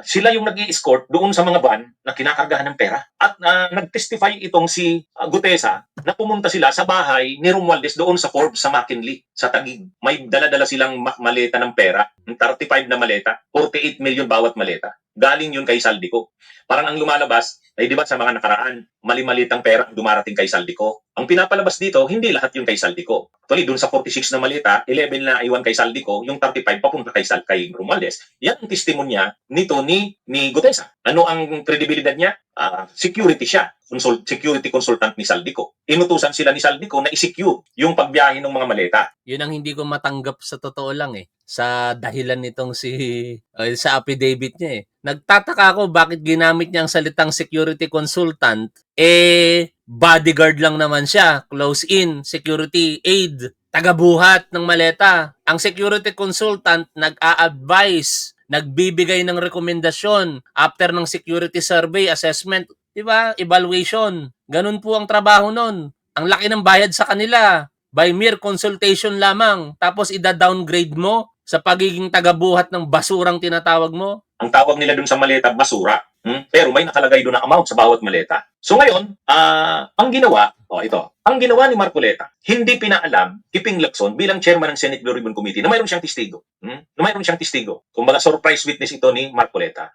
sila yung nag-i-escort doon sa mga van na kinakargahan ng pera. At nag-testify itong si Gutesa na pumunta sila sa bahay ni Romualdez doon sa Forbes sa McKinley, sa Taguig. May dala-dala silang maleta ng pera, 35 na maleta, 48 million bawat maleta. Galing yun kay Saldico. Parang ang lumalabas, ay di ba sa mga nakaraan, mali-malitang pera dumarating kay Saldico. Ang pinapalabas dito, hindi lahat yung kay Saldico. Actually, dun sa 46 na maleta, 11 na iwan kay Saldico, yung 35 papunta kay Romualdez. Yan ang testimonya nito ni Gutesa. Ano ang kredibilidad niya? Security siya. Security consultant ni Saldico. Inutusan sila ni Saldico na i-secure yung pagbiyahe ng mga maleta. Yun ang hindi ko matanggap sa totoo lang eh. Sa dahilan nitong sa affidavit niya eh. Nagtataka ako bakit ginamit niya ang salitang security consultant, bodyguard lang naman siya, close-in, security aid, tagabuhat ng maleta. Ang security consultant nag-a-advise, nagbibigay ng rekomendasyon after ng security survey, assessment, di ba? Evaluation. Ganun po ang trabaho nun. Ang laki ng bayad sa kanila. By mere consultation lamang. Tapos ida-downgrade mo sa pagiging tagabuhat ng basurang tinatawag mo. Ang tawag nila dun sa maleta, basura. Pero may nakalagay dun na amount sa bawat maleta. So ngayon, ang ginawa ni Marcoleta, hindi pinaalam kay Ping Lacson bilang chairman ng Senate Blue Ribbon Committee na mayroon siyang testigo. Kumbaga surprise witness ito ni Marcoleta.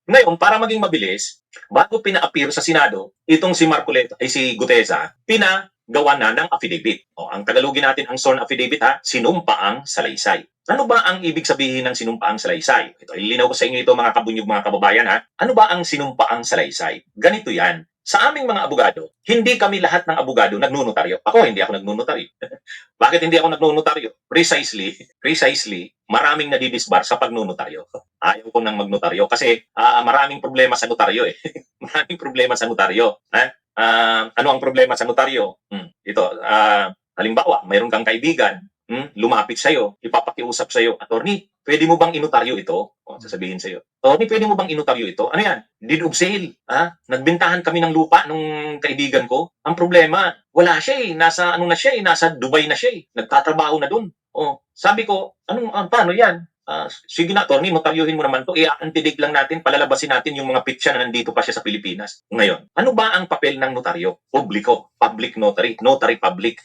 Ngayon, para maging mabilis, bago pina-appear sa Senado, itong si Marcoleta, si Gutesa, pinagawa na ng affidavit. Ang Tagalogin natin ang sworn affidavit sinumpaang salaysay. Ano ba ang ibig sabihin ng sinumpaang salaysay? Ito, ilinaw ko sa inyo ito mga kabunyog, mga kababayan Ano ba ang sinumpaang salaysay? Ganito yan. Sa aming mga abogado, hindi kami lahat ng abogado nagnunotaryo. Ako, hindi ako nagnunotaryo. Bakit hindi ako nagnunotaryo? Precisely, maraming nadidisbar sa pagnunotaryo. Ayaw ko nang magnotaryo kasi maraming problema sa notaryo eh. Maraming problema sa notaryo. Ano ang problema sa notaryo? Halimbawa, mayroon kang kaibigan, lumapit sa'yo, ipapakiusap sa'yo, attorney, pwede mo bang inotaryo ito? Sasabihin sa'yo, attorney, pwede mo bang inotaryo ito? Ano yan? Deed of sale. Nagbentahan kami ng lupa nung kaibigan ko. Ang problema, wala siya nasa Dubai na siya Nagtatrabaho na dun. Sabi ko, paano yan? sige na, attorney, notaryuhin mo naman to. I-antidig lang natin, palalabasin natin yung mga pitsa na nandito pa siya sa Pilipinas. Ngayon, ano ba ang papel ng notaryo? Publiko, public notary, notary public.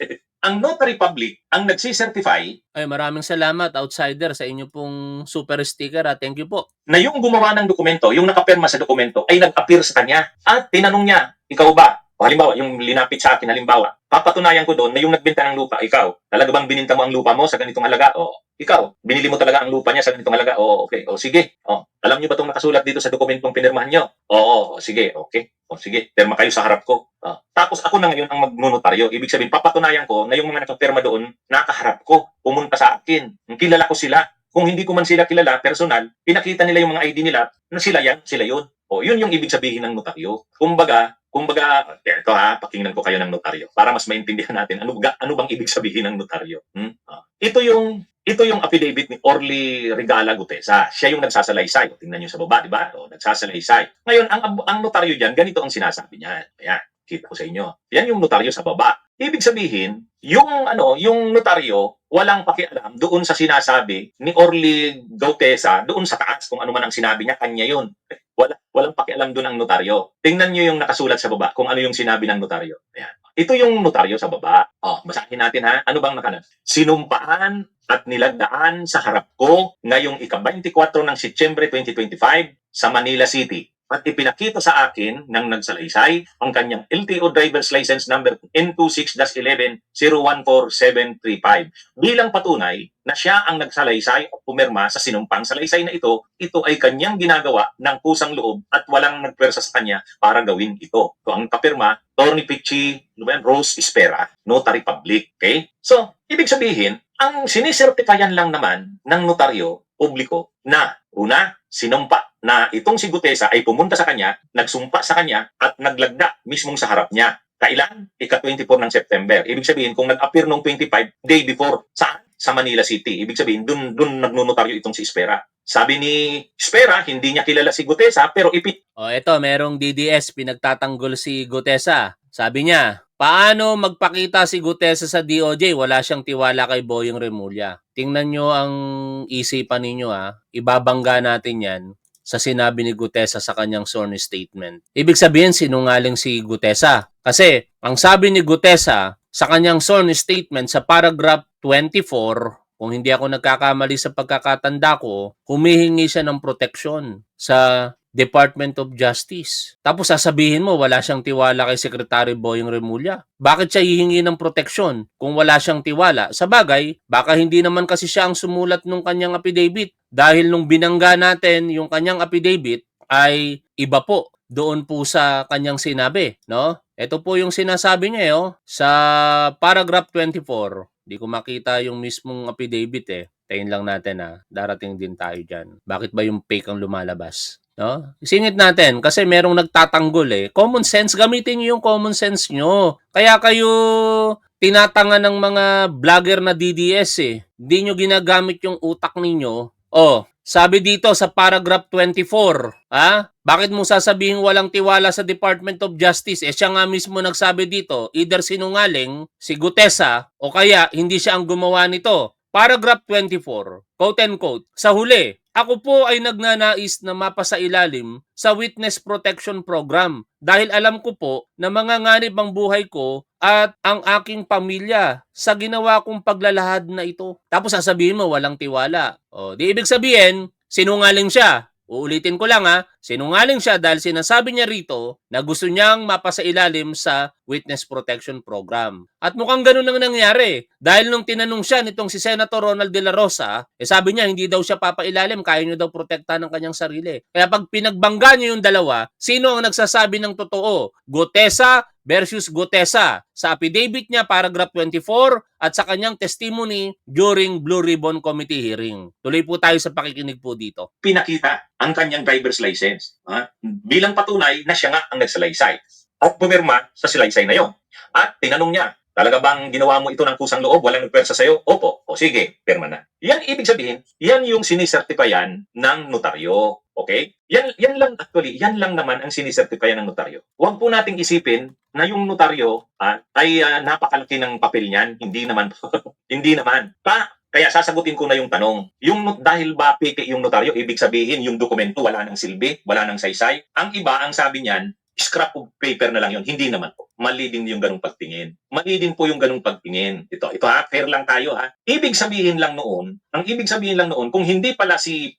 Ang notary public, ang nagsicertify Ay, maraming salamat, outsider, sa inyo pong super sticker. Thank you po. na yung gumawa ng dokumento, yung nakapirma sa dokumento, ay nag-appear sa kanya at tinanong niya, ikaw ba? O halimbawa, yung linapit sa akin, halimbawa, papatunayan ko doon na yung nagbenta ng lupa, ikaw, talaga bang bininta mo ang lupa mo sa ganitong halaga? O, ikaw, binili mo talaga ang lupa niya sa ganitong halaga? O, okay. O, sige. O, alam niyo ba itong nakasulat dito sa dokumentong pinirmahan niyo? Oo, sige, okay. O, sige, pirma kayo sa harap ko. O, tapos ako na ngayon ang magnotaryo. Ibig sabihin, papatunayan ko na yung mga nakapirma doon, nakaharap ko, pumunta sa akin. Kilala ko sila. Kung hindi ko man sila kilala, personal, pinakita nila yung mga ID nila na sila yan, sila yun. O, yun yung ibig sabihin ng notaryo. Kumbaga, ito pakinggan ko kayo ng notaryo para mas maintindihan natin ano bang ibig sabihin ng notaryo. Ito yung affidavit ni Orly Regala Gutesa. Siya yung nagsasalaysay. Tingnan niyo sa baba, di ba? O, nagsasalaysay. Ngayon, ang notaryo diyan, ganito ang sinasabi niya. Ayan, kita ko sa inyo. Yan yung notaryo sa baba. Ibig sabihin, yung notaryo walang pakialam doon sa sinasabi ni Orly Gutesa, doon sa taas kung ano man ang sinabi niya, kanya yun. Walang pakialam doon ang notaryo. Tingnan niyo yung nakasulat sa baba kung ano yung sinabi ng notaryo. Ayan. Ito yung notaryo sa baba. Basahin natin ha. Ano bang nakanan? Sinumpaan at nilagdaan sa harap ko ngayong ika-24 ng Setyembre 2025 sa Manila City. At ipinakita sa akin ng nagsalaysay ang kanyang LTO driver's license number N26-11-014735 bilang patunay na siya ang nagsalaysay o pumirma sa sinumpang salaysay na ito ay kanyang ginagawa ng kusang loob at walang nagpwersa sa kanya para gawin ito. So ang kapirma, Tony Pichi Rose Espera, notary public. Okay? So, ibig sabihin, ang sinisertifyan lang naman ng notaryo publiko na una, sinumpa na itong si Gutesa ay pumunta sa kanya, nagsumpa sa kanya at naglagda mismong sa harap niya. Kailan? Ika-24 ng September. Ibig sabihin, kung nag-appear nung 25, day before, saan? Sa Manila City. Ibig sabihin, dun nagnunotaryo itong si Espera. Sabi ni Espera, hindi niya kilala si Gutesa, pero Eto, merong DDS, pinagtatanggol si Gutesa. Sabi niya, paano magpakita si Gutesa sa DOJ? Wala siyang tiwala kay Boyong Remulla. Tingnan nyo ang isipan ninyo Ibabangga natin yan sa sinabi ni Gutesa sa kanyang sworn statement. Ibig sabihin, sinungaling si Gutesa. Kasi, ang sabi ni Gutesa sa kanyang sworn statement sa paragraph 24, kung hindi ako nagkakamali sa pagkakatanda ko, humihingi siya ng proteksyon sa Department of Justice. Tapos sasabihin mo, wala siyang tiwala kay Secretary Boyong Remulla. Bakit siya hihingi ng proteksyon kung wala siyang tiwala? Sa bagay, baka hindi naman kasi siya ang sumulat ng kanyang affidavit. Dahil nung binangga natin yung kanyang affidavit ay iba po doon po sa kanyang sinabi. No? Ito po yung sinasabi niya sa paragraph 24. Hindi ko makita yung mismong affidavit Tayin lang natin darating din tayo dyan. Bakit ba yung fake ang lumalabas? No? Isingit natin kasi merong nagtatanggol Common sense, gamitin niyo yung common sense nyo. Kaya kayo tinatanga ng mga vlogger na DDS Hindi nyo ginagamit yung utak ninyo. Sabi dito sa paragraph 24, bakit mo sasabihin walang tiwala sa Department of Justice? Siya nga mismo nagsabi dito, either sinungaling si Gutesa o kaya hindi siya ang gumawa nito. Paragraph 24, quote and quote, sa huli, ako po ay nagnanais na mapasailalim sa Witness Protection Program dahil alam ko po na manganganib ang buhay ko at ang aking pamilya sa ginawa kong paglalahad na ito. Tapos sasabihin mo walang tiwala. Di ibig sabihin, sinungaling siya. Uulitin ko lang sinungaling siya dahil sinasabi niya rito na gusto niyang mapasailalim sa Witness Protection Program. At mukhang ganun ang nangyari. Dahil nung tinanong siya nitong si Senator Ronald De La Rosa, sabi niya hindi daw siya papailalim, kaya niyo daw protektahan ng kanyang sarili. Kaya pag pinagbangga niyo yung dalawa, sino ang nagsasabi ng totoo? Gutesa versus Gutesa sa affidavit niya paragraph 24 at sa kanyang testimony during Blue Ribbon Committee hearing. Tuloy po tayo sa pakikinig po dito. pinakita ang kanyang driver's license bilang patunay na siya nga ang nagsalaysay at pumirma sa salaysay na yon. At tinanong niya, talaga bang ginawa mo ito ng kusang loob? Walang nagpwersa sa'yo? Opo. O sige, pirma na. Yan ibig sabihin, yan yung sinisertifayan ng notaryo. Okay? Yan lang naman ang sinisertifayan ng notaryo. Huwag po nating isipin na yung notaryo ay napakalaki ng papel niyan. Hindi naman. Hindi naman. Kaya sasagutin ko na yung tanong. Dahil ba peke yung notaryo, ibig sabihin yung dokumento wala nang silbi, wala nang saysay. Ang iba, ang sabi niyan, scrap of paper na lang yun. Hindi naman po. Mali din yung ganung pagtingin. Mali din po yung ganung pagtingin. Ito ha, fair lang tayo ha. Ang ibig sabihin lang noon, kung hindi pala sino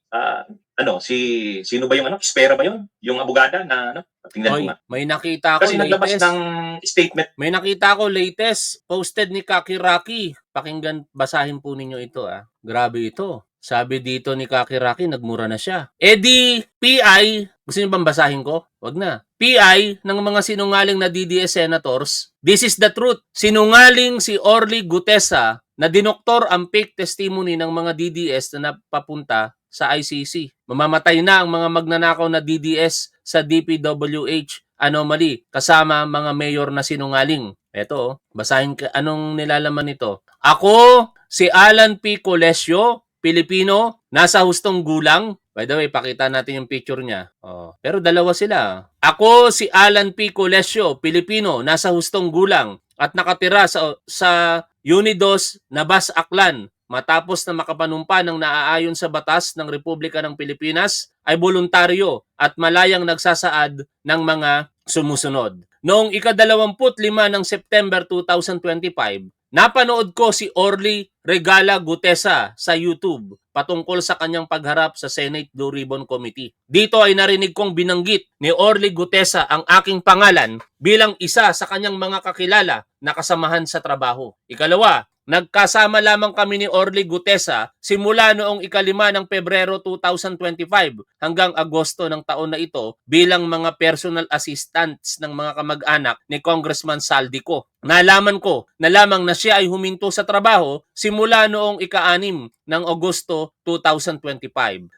ba yung Espera ba yun? Yung abogada na tingnan ko Oy, nga. may nakita ako Kasi naglabas latest. ng statement. May nakita ko latest, posted ni Kakiraki. Pakinggan, basahin po ninyo ito Grabe ito. Sabi dito ni Kakiraki, nagmura na siya. Di PI, gusto niyo bang basahin ko? Wag na. PI ng mga sinungaling na DDS senators, this is the truth. Sinungaling si Orly Gutesa na dinoktor ang fake testimony ng mga DDS na napapunta sa ICC. Mamamatay na ang mga magnanakaw na DDS sa DPWH anomaly kasama mga mayor na sinungaling. Eto, basahin ka anong nilalaman nito. Ako, si Alan P. Colesio, Pilipino, nasa hustong gulang. By the way, pakita natin yung picture niya. Pero dalawa sila. Ako, si Alan P. Colesio, Pilipino, nasa hustong gulang at nakatira sa Unidos, Nabas, Aklan. Matapos na makapanumpa ng naaayon sa batas ng Republika ng Pilipinas, ay voluntaryo at malayang nagsasaad ng mga sumusunod. Noong ika-25 ng September 2025, napanood ko si Orly Regala Gutesa sa YouTube patungkol sa kanyang pagharap sa Senate Blue Ribbon Committee. Dito ay narinig kong binanggit ni Orly Gutesa ang aking pangalan bilang isa sa kanyang mga kakilala na kasamahan sa trabaho. Ikalawa, nagkasama lamang kami ni Orly Gutesa simula noong ika-5 ng Pebrero 2025 hanggang Agosto ng taon na ito bilang mga personal assistants ng mga kamag-anak ni Congressman Saldico. Nalaman ko na lamang na siya ay huminto sa trabaho simula noong ika-6 ng Agosto 2025.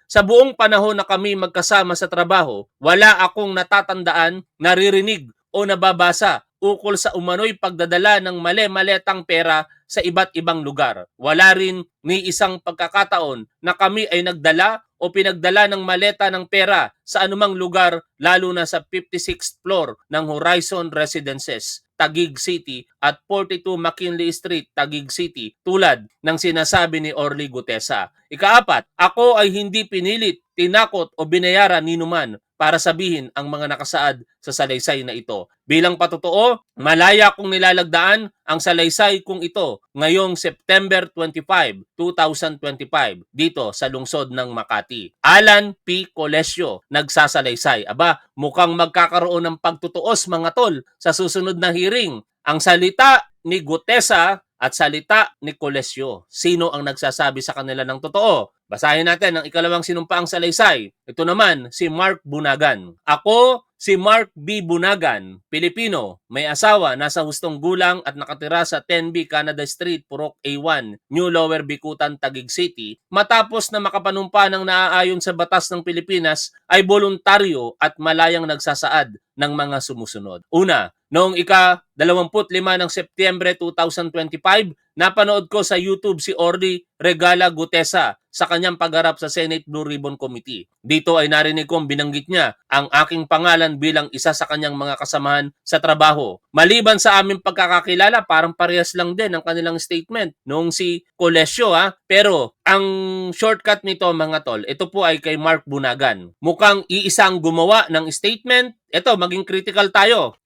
Sa buong panahon na kami magkasama sa trabaho, wala akong natatandaan, naririnig o nababasa ukol sa umano'y pagdadala ng mali-maletang pera sa iba't ibang lugar. Wala rin ni isang pagkakataon na kami ay nagdala o pinagdala ng maleta ng pera sa anumang lugar lalo na sa 56th floor ng Horizon Residences, Taguig City at 42 McKinley Street, Taguig City tulad ng sinasabi ni Orly Gutesa. Ikaapat, ako ay hindi pinilit, tinakot o binayaran ni numan para sabihin ang mga nakasaad sa salaysay na ito. Bilang patotoo, malaya kong nilalagdaan ang salaysay kong ito ngayong September 25, 2025 dito sa lungsod ng Makati. Alan P. Colesio, nagsasalaysay. Aba, mukhang magkakaroon ng pagtutuos mga tol sa susunod na hearing. Ang salita ni Gutesa at salita ni Colesio. Sino ang nagsasabi sa kanila ng totoo? Basahin natin ang ikalawang sinumpaang salaysay. Ito naman, si Mark Bunagan. Ako, si Mark B. Bunagan, Pilipino, may asawa, nasa hustong gulang at nakatira sa 10B Canada Street, Purok A1, New Lower Bicutan, Taguig City. Matapos na makapanumpa ng naaayon sa batas ng Pilipinas, ay voluntaryo at malayang nagsasaad ng mga sumusunod. Una, noong ika-25 ng Setyembre 2025, napanood ko sa YouTube si Orly Regala Gutesa sa kanyang pagharap sa Senate Blue Ribbon Committee. Dito ay narinig kong binanggit niya ang aking pangalan bilang isa sa kanyang mga kasamahan sa trabaho. Maliban sa aming pagkakakilala, parang parehas lang din ang kanilang statement noong si Colesio Pero ang shortcut nito mga tol, ito po ay kay Mark Bunagan. Mukhang iisang gumawa ng statement. Ito, maging critical tayo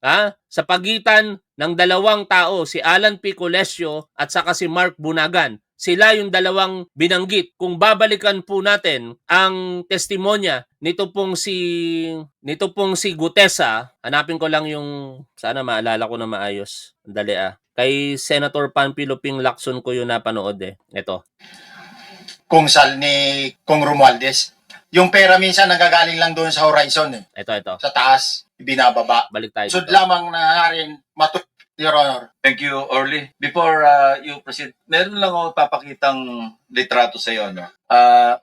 sa pagitan ng dalawang tao, si Alan P. Colesio at saka si Mark Bunagan. Sila yung dalawang binanggit. Kung babalikan po natin ang testimonya nito pong si Gutesa, hanapin ko lang yung, sana maalala ko na maayos. Dali Kay Senator Panfilo Ping Lacson ko yung napanood Ito. Kung sal ni Kong Romualdez. Yung pera minsan nagagaling lang doon sa horizon Ito. Sa taas, ibinababa. Balik tayo Sud dito. lamang na rin Your Honor. Thank you, Orly. Before you proceed, meron lang ako papakitang litrato sa iyo.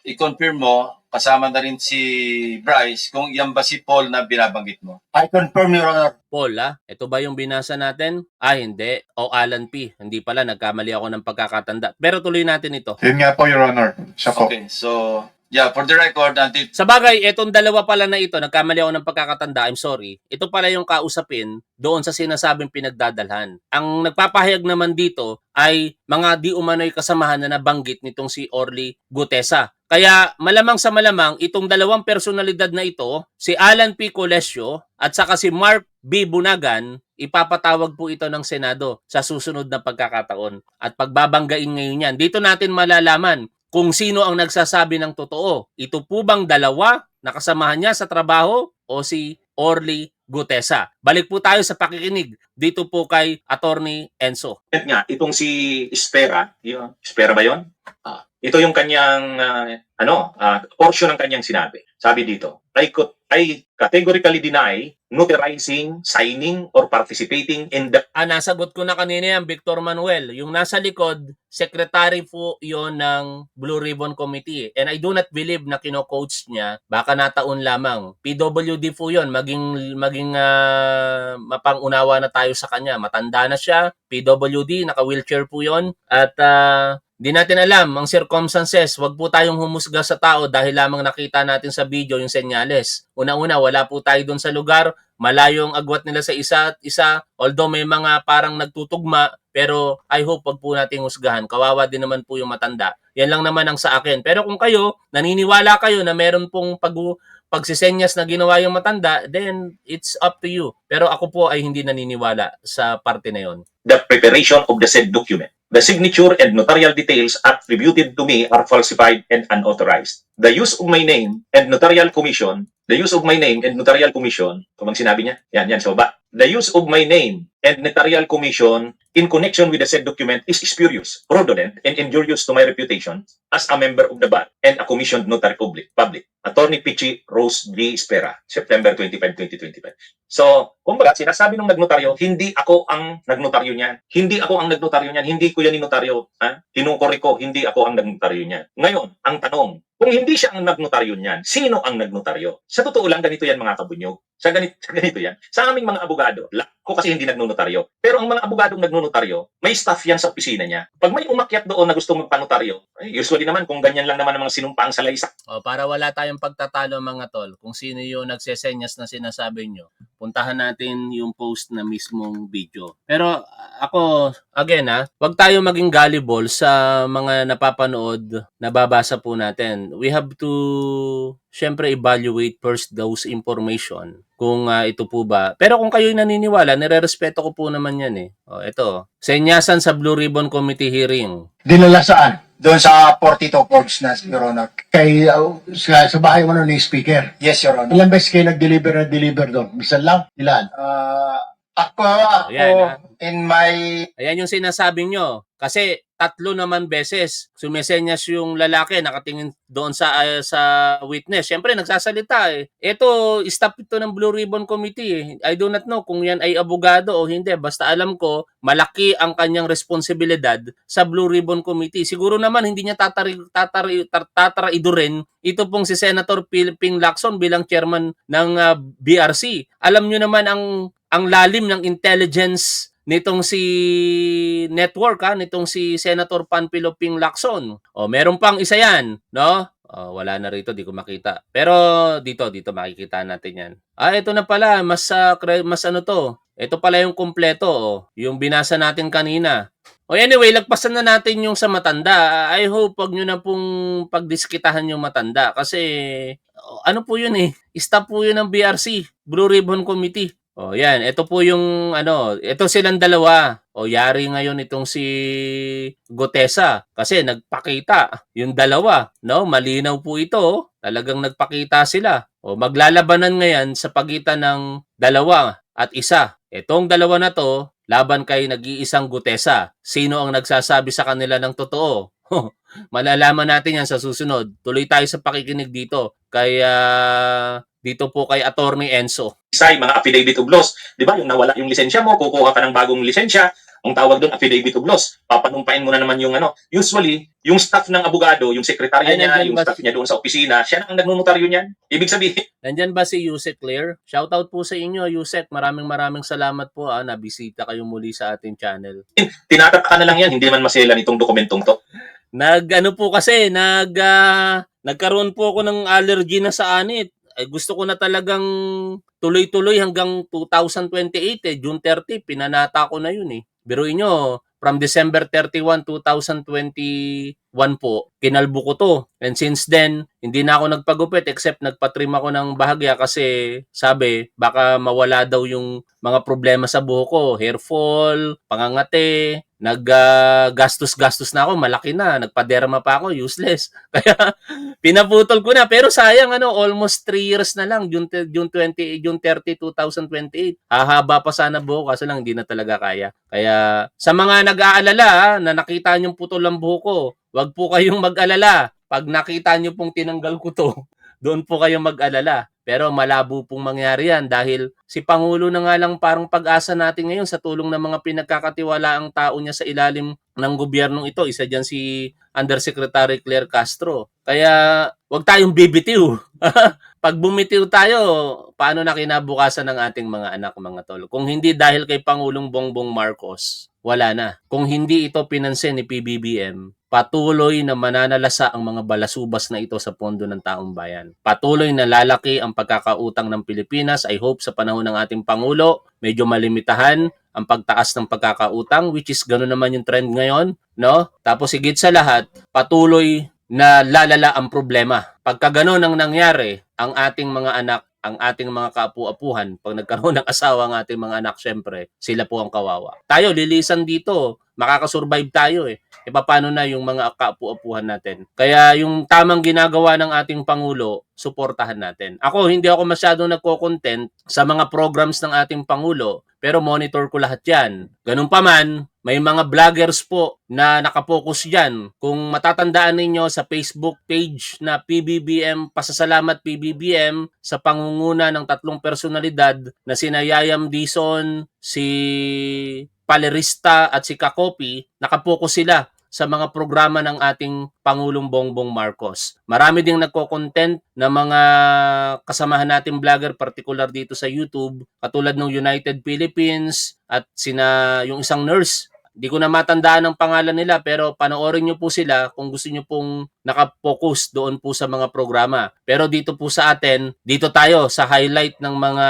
I-confirm mo, kasama na rin si Bryce, kung yan ba si Paul na binabanggit mo. I confirm, Your Honor. Paul, ito ba yung binasa natin? Hindi. O Alan P. Hindi pala, nagkamali ako ng pagkakatanda. Pero tuloy natin ito. Yun nga po, Your Honor. Siya po. Okay, so Yeah, for the record, Sa bagay, etong dalawa pala na ito, nagkamali ako ng pagkakatanda, I'm sorry. Ito pala yung kausapin doon sa sinasabing pinagdadalhan. Ang nagpapahayag naman dito ay mga di umano'y kasamahan na nabanggit nitong si Orly Gutesa. Kaya malamang sa malamang, itong dalawang personalidad na ito, si Alan P. Colesio at saka si Mark B. Bunagan, ipapatawag po ito ng Senado sa susunod na pagkakataon. At pagbabanggain ngayon yan, dito natin malalaman kung sino ang nagsasabi ng totoo. Ito po bang dalawa na kasamahan niya sa trabaho o si Orly Gutesa? Balik po tayo sa pakikinig dito po kay Attorney Enzo. Nga, itong si Espera, Espera ba yun? Ito yung kanyang, portion ng kanyang sinabi. Sabi dito, I categorically deny notarizing, signing, or participating in the... Nasagot ko na kanina yan, Victor Manuel. Yung nasa likod, secretary po yon ng Blue Ribbon Committee. And I do not believe na kino-coach niya, baka nataon lamang. PWD po yon, maging mapangunawa na tayo sa kanya. Matanda na siya, PWD, naka-wheelchair po yon. At di natin alam ang circumstances. Wag po tayong humusga sa tao dahil lamang nakita natin sa video yung senyales. Una-una, wala po tayo doon sa lugar. Malayo ang agwat nila sa isa't isa. Although may mga parang nagtutugma, pero I hope wag po nating husgahan. Kawawa din naman po yung matanda. Yan lang naman ang sa akin. Pero kung kayo, naniniwala kayo na meron pong pagsisenyas na ginawa yung matanda, then it's up to you. Pero ako po ay hindi naniniwala sa parte na yon. The preparation of the said document. The signature and notarial details attributed to me are falsified and unauthorized. The use of my name and notarial commission, ito bang sinabi niya? Yan, sa baba. The use of my name and notarial commission in connection with the said document is spurious, fraudulent, and injurious to my reputation as a member of the bar and a commissioned notary public. Attorney Pichi Rose G. Espera, September 25, 2025. So, kumbaga, sinasabi ng nagnotaryo, hindi ako ang nagnotaryo niyan. Hindi ko yan inotaryo. Tinukuri ko, hindi ako ang nagnotaryo niyan. Ngayon, ang tanong, kung hindi siya ang nagnotaryo niyan, sino ang nagnotaryo? Sa totoo lang, ganito yan mga kabunyog. Sa ganito yan. Sa aming mga abogado, ko kasi hindi nagnotaryo. Pero ang mga abogadong nagnotaryo, may staff yan sa opisina niya. Pag may umakyat doon na gusto magpanotaryo, usually naman kung ganyan lang naman ang mga sinumpaang salaysay. Para wala tayong pagtatalo mga tol, kung sino yung nagsesenyas na sinasabi nyo, puntahan natin yung post na mismong video. Pero ako, again wag tayo maging gullible sa mga napapanood, nababasa po natin. We have to syempre evaluate first those information kung ito po ba. Pero kung kayo'y naniniwala, nirerespeto ko po naman yan Ito, senyasan sa Blue Ribbon Committee hearing. Dinala saan? Doon sa 42 Forbes na, Your Honor. Sa bahay mo ni Speaker? Yes, Your Honor. Ilang beses kayo nag-deliver doon? Bisan lang? Ilan? Ako, in my... Ayan yung sinasabi nyo. Kasi 3 naman beses sumesenyas yung lalaki, nakatingin doon sa witness. Siyempre, nagsasalita Ito, staff ito ng Blue Ribbon Committee I do not know kung yan ay abogado o hindi. Basta alam ko, malaki ang kanyang responsibilidad sa Blue Ribbon Committee. Siguro naman, hindi niya tataraidurin ito pong si Senator Ping Lacson bilang chairman ng BRC. Alam nyo naman ang lalim ng intelligence nitong si network nitong si Senator Panfilo Ping Lacson. Meron pang isa yan, no? Wala na rito, di ko makita. Pero dito makikita natin yan. Ito na pala, mas to. Ito pala yung kumpleto, yung binasa natin kanina. Anyway, lagpasan na natin yung sa matanda. I hope wag nyo na pong pagdiskitahan yung matanda kasi ano po yun staff po yun ng BRC, Blue Ribbon Committee. Yan. Ito po yung ito silang dalawa. Yari ngayon itong si Gutesa kasi nagpakita yung dalawa, no? Malinaw po ito, talagang nagpakita sila. Maglalabanan ngayon sa pagitan ng dalawa at isa. Itong dalawa na to, laban kay nag-iisang Gutesa. Sino ang nagsasabi sa kanila ng totoo? Malalaman natin yan sa susunod. Tuloy tayo sa pakikinig dito. Dito po kay Attorney Enzo. Mga affidavit of loss. Di ba? Yung nawala yung lisensya mo, kukuha ka ng bagong lisensya. Ang tawag doon, affidavit of loss. Papanumpain mo na naman yung Usually, yung staff ng abogado, yung sekretarya niya, yung staff niya doon sa opisina, siya na ang nagnunotaryo niyan. Ibig sabihin. Nandyan ba si Yusek Claire? Shoutout po sa inyo, Yusek. Maraming salamat po. Nabisita kayo muli sa ating channel. Tinataka na lang yan. Hindi man masela nitong dokumentong to. Nagkaroon po ako ng allergy na sa anit. Ay gusto ko na talagang tuloy-tuloy hanggang 2028 June 30, pinanata ko na yun eh. Biruin nyo, from December 31, 2021 po, kinalbo ko to. And since then, hindi na ako nagpagupit except nagpatrim ako ng bahagya kasi sabi, baka mawala daw yung mga problema sa buhok ko. Hair fall, pangangate, naggastos-gastos na ako, malaki na, nagpaderma pa ako, useless. Kaya pinaputol ko na, pero sayang almost 3 years na lang, June 30, 2028. Hahaba pa sana buhok kasi lang hindi na talaga kaya. Kaya sa mga nag-aalala na nakita niyong putol ang buhok ko, wag po kayong mag-alala. Pag nakita niyo pong tinanggal ko to, doon po kayong mag-alala. Pero malabo pong mangyari yan dahil si Pangulo na nga lang parang pag-asa natin ngayon sa tulong ng mga pinagkakatiwalaang tao niya sa ilalim ng gobyernong ito. Isa dyan si Undersecretary Claire Castro. Kaya wag tayong bibitiw. Pag bumitiw tayo, paano na kinabukasan ng ating mga anak, mga tol? Kung hindi dahil kay Pangulong Bongbong Marcos, wala na. Kung hindi ito pinansin ni PBBM, patuloy na mananalasa ang mga balasubas na ito sa pondo ng taong bayan. Patuloy na lalaki ang pagkakautang ng Pilipinas. I hope sa panahon ng ating Pangulo, medyo malimitahan ang pagtaas ng pagkakautang, which is gano'n naman yung trend ngayon, no? Tapos higit sa lahat, patuloy na lalala ang problema. Pagka gano'n ang nangyari, ang ating mga anak, ang ating mga kaapu-apuhan, pag nagkaroon ng asawa ang ating mga anak, syempre, sila po ang kawawa. Tayo, lilisan dito, makakasurvive tayo eh. E paano na yung mga kaapu-apuhan natin? Kaya yung tamang ginagawa ng ating Pangulo, suportahan natin. Ako, hindi ako masyadong nagko-content sa mga programs ng ating Pangulo, pero monitor ko lahat yan. Ganun pa man, may mga vloggers po na nakapokus dyan. Kung matatandaan ninyo sa Facebook page na PBBM, Pasasalamat PBBM, sa pangunguna ng 3 personalidad na sina Yayam Dizon, si Palerista at si Kakopi, nakapokus sila sa mga programa ng ating Pangulong Bongbong Marcos. Marami ding nagko-content na mga kasamahan nating vlogger, particular dito sa YouTube, katulad ng United Philippines at yung isang nurse. Hindi ko na matandaan ang pangalan nila pero panoorin nyo po sila kung gusto nyo pong nakapokus doon po sa mga programa. Pero dito po sa atin, dito tayo sa highlight ng mga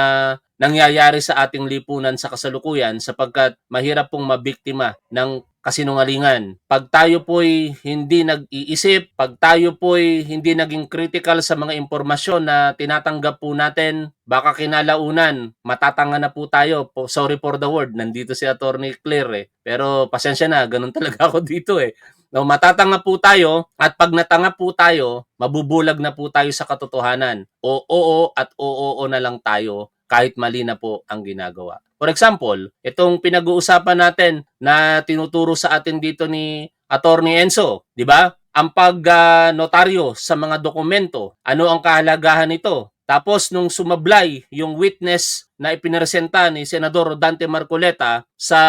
nangyayari sa ating lipunan sa kasalukuyan sapagkat mahirap pong mabiktima ng kasinungalingan. Pag tayo po'y hindi nag-iisip, pag tayo po'y hindi naging critical sa mga impormasyon na tinatanggap po natin, baka kinalaunan, matatanga na po tayo. Sorry for the word, nandito si Attorney Claire eh. Pero pasensya na, ganun talaga ako dito eh. No, matatanga po tayo at pag natanga po tayo, mabubulag na po tayo sa katotohanan. Oo at oo na lang tayo kahit mali na po ang ginagawa. For example, itong pinag-uusapan natin na tinuturo sa atin dito ni Attorney Enzo, di ba? Ang pag-notaryo sa mga dokumento, ano ang kahalagahan nito? Tapos nung sumablay yung witness na ipinresenta ni Senador Rodante Marcoleta sa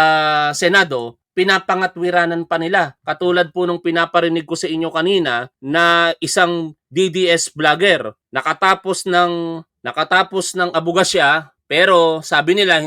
Senado, pinapangatwiranan pa nila. Katulad po nung pinaparinig ko sa inyo kanina na isang DDS vlogger nakatapos ng abogasya pero sabi nila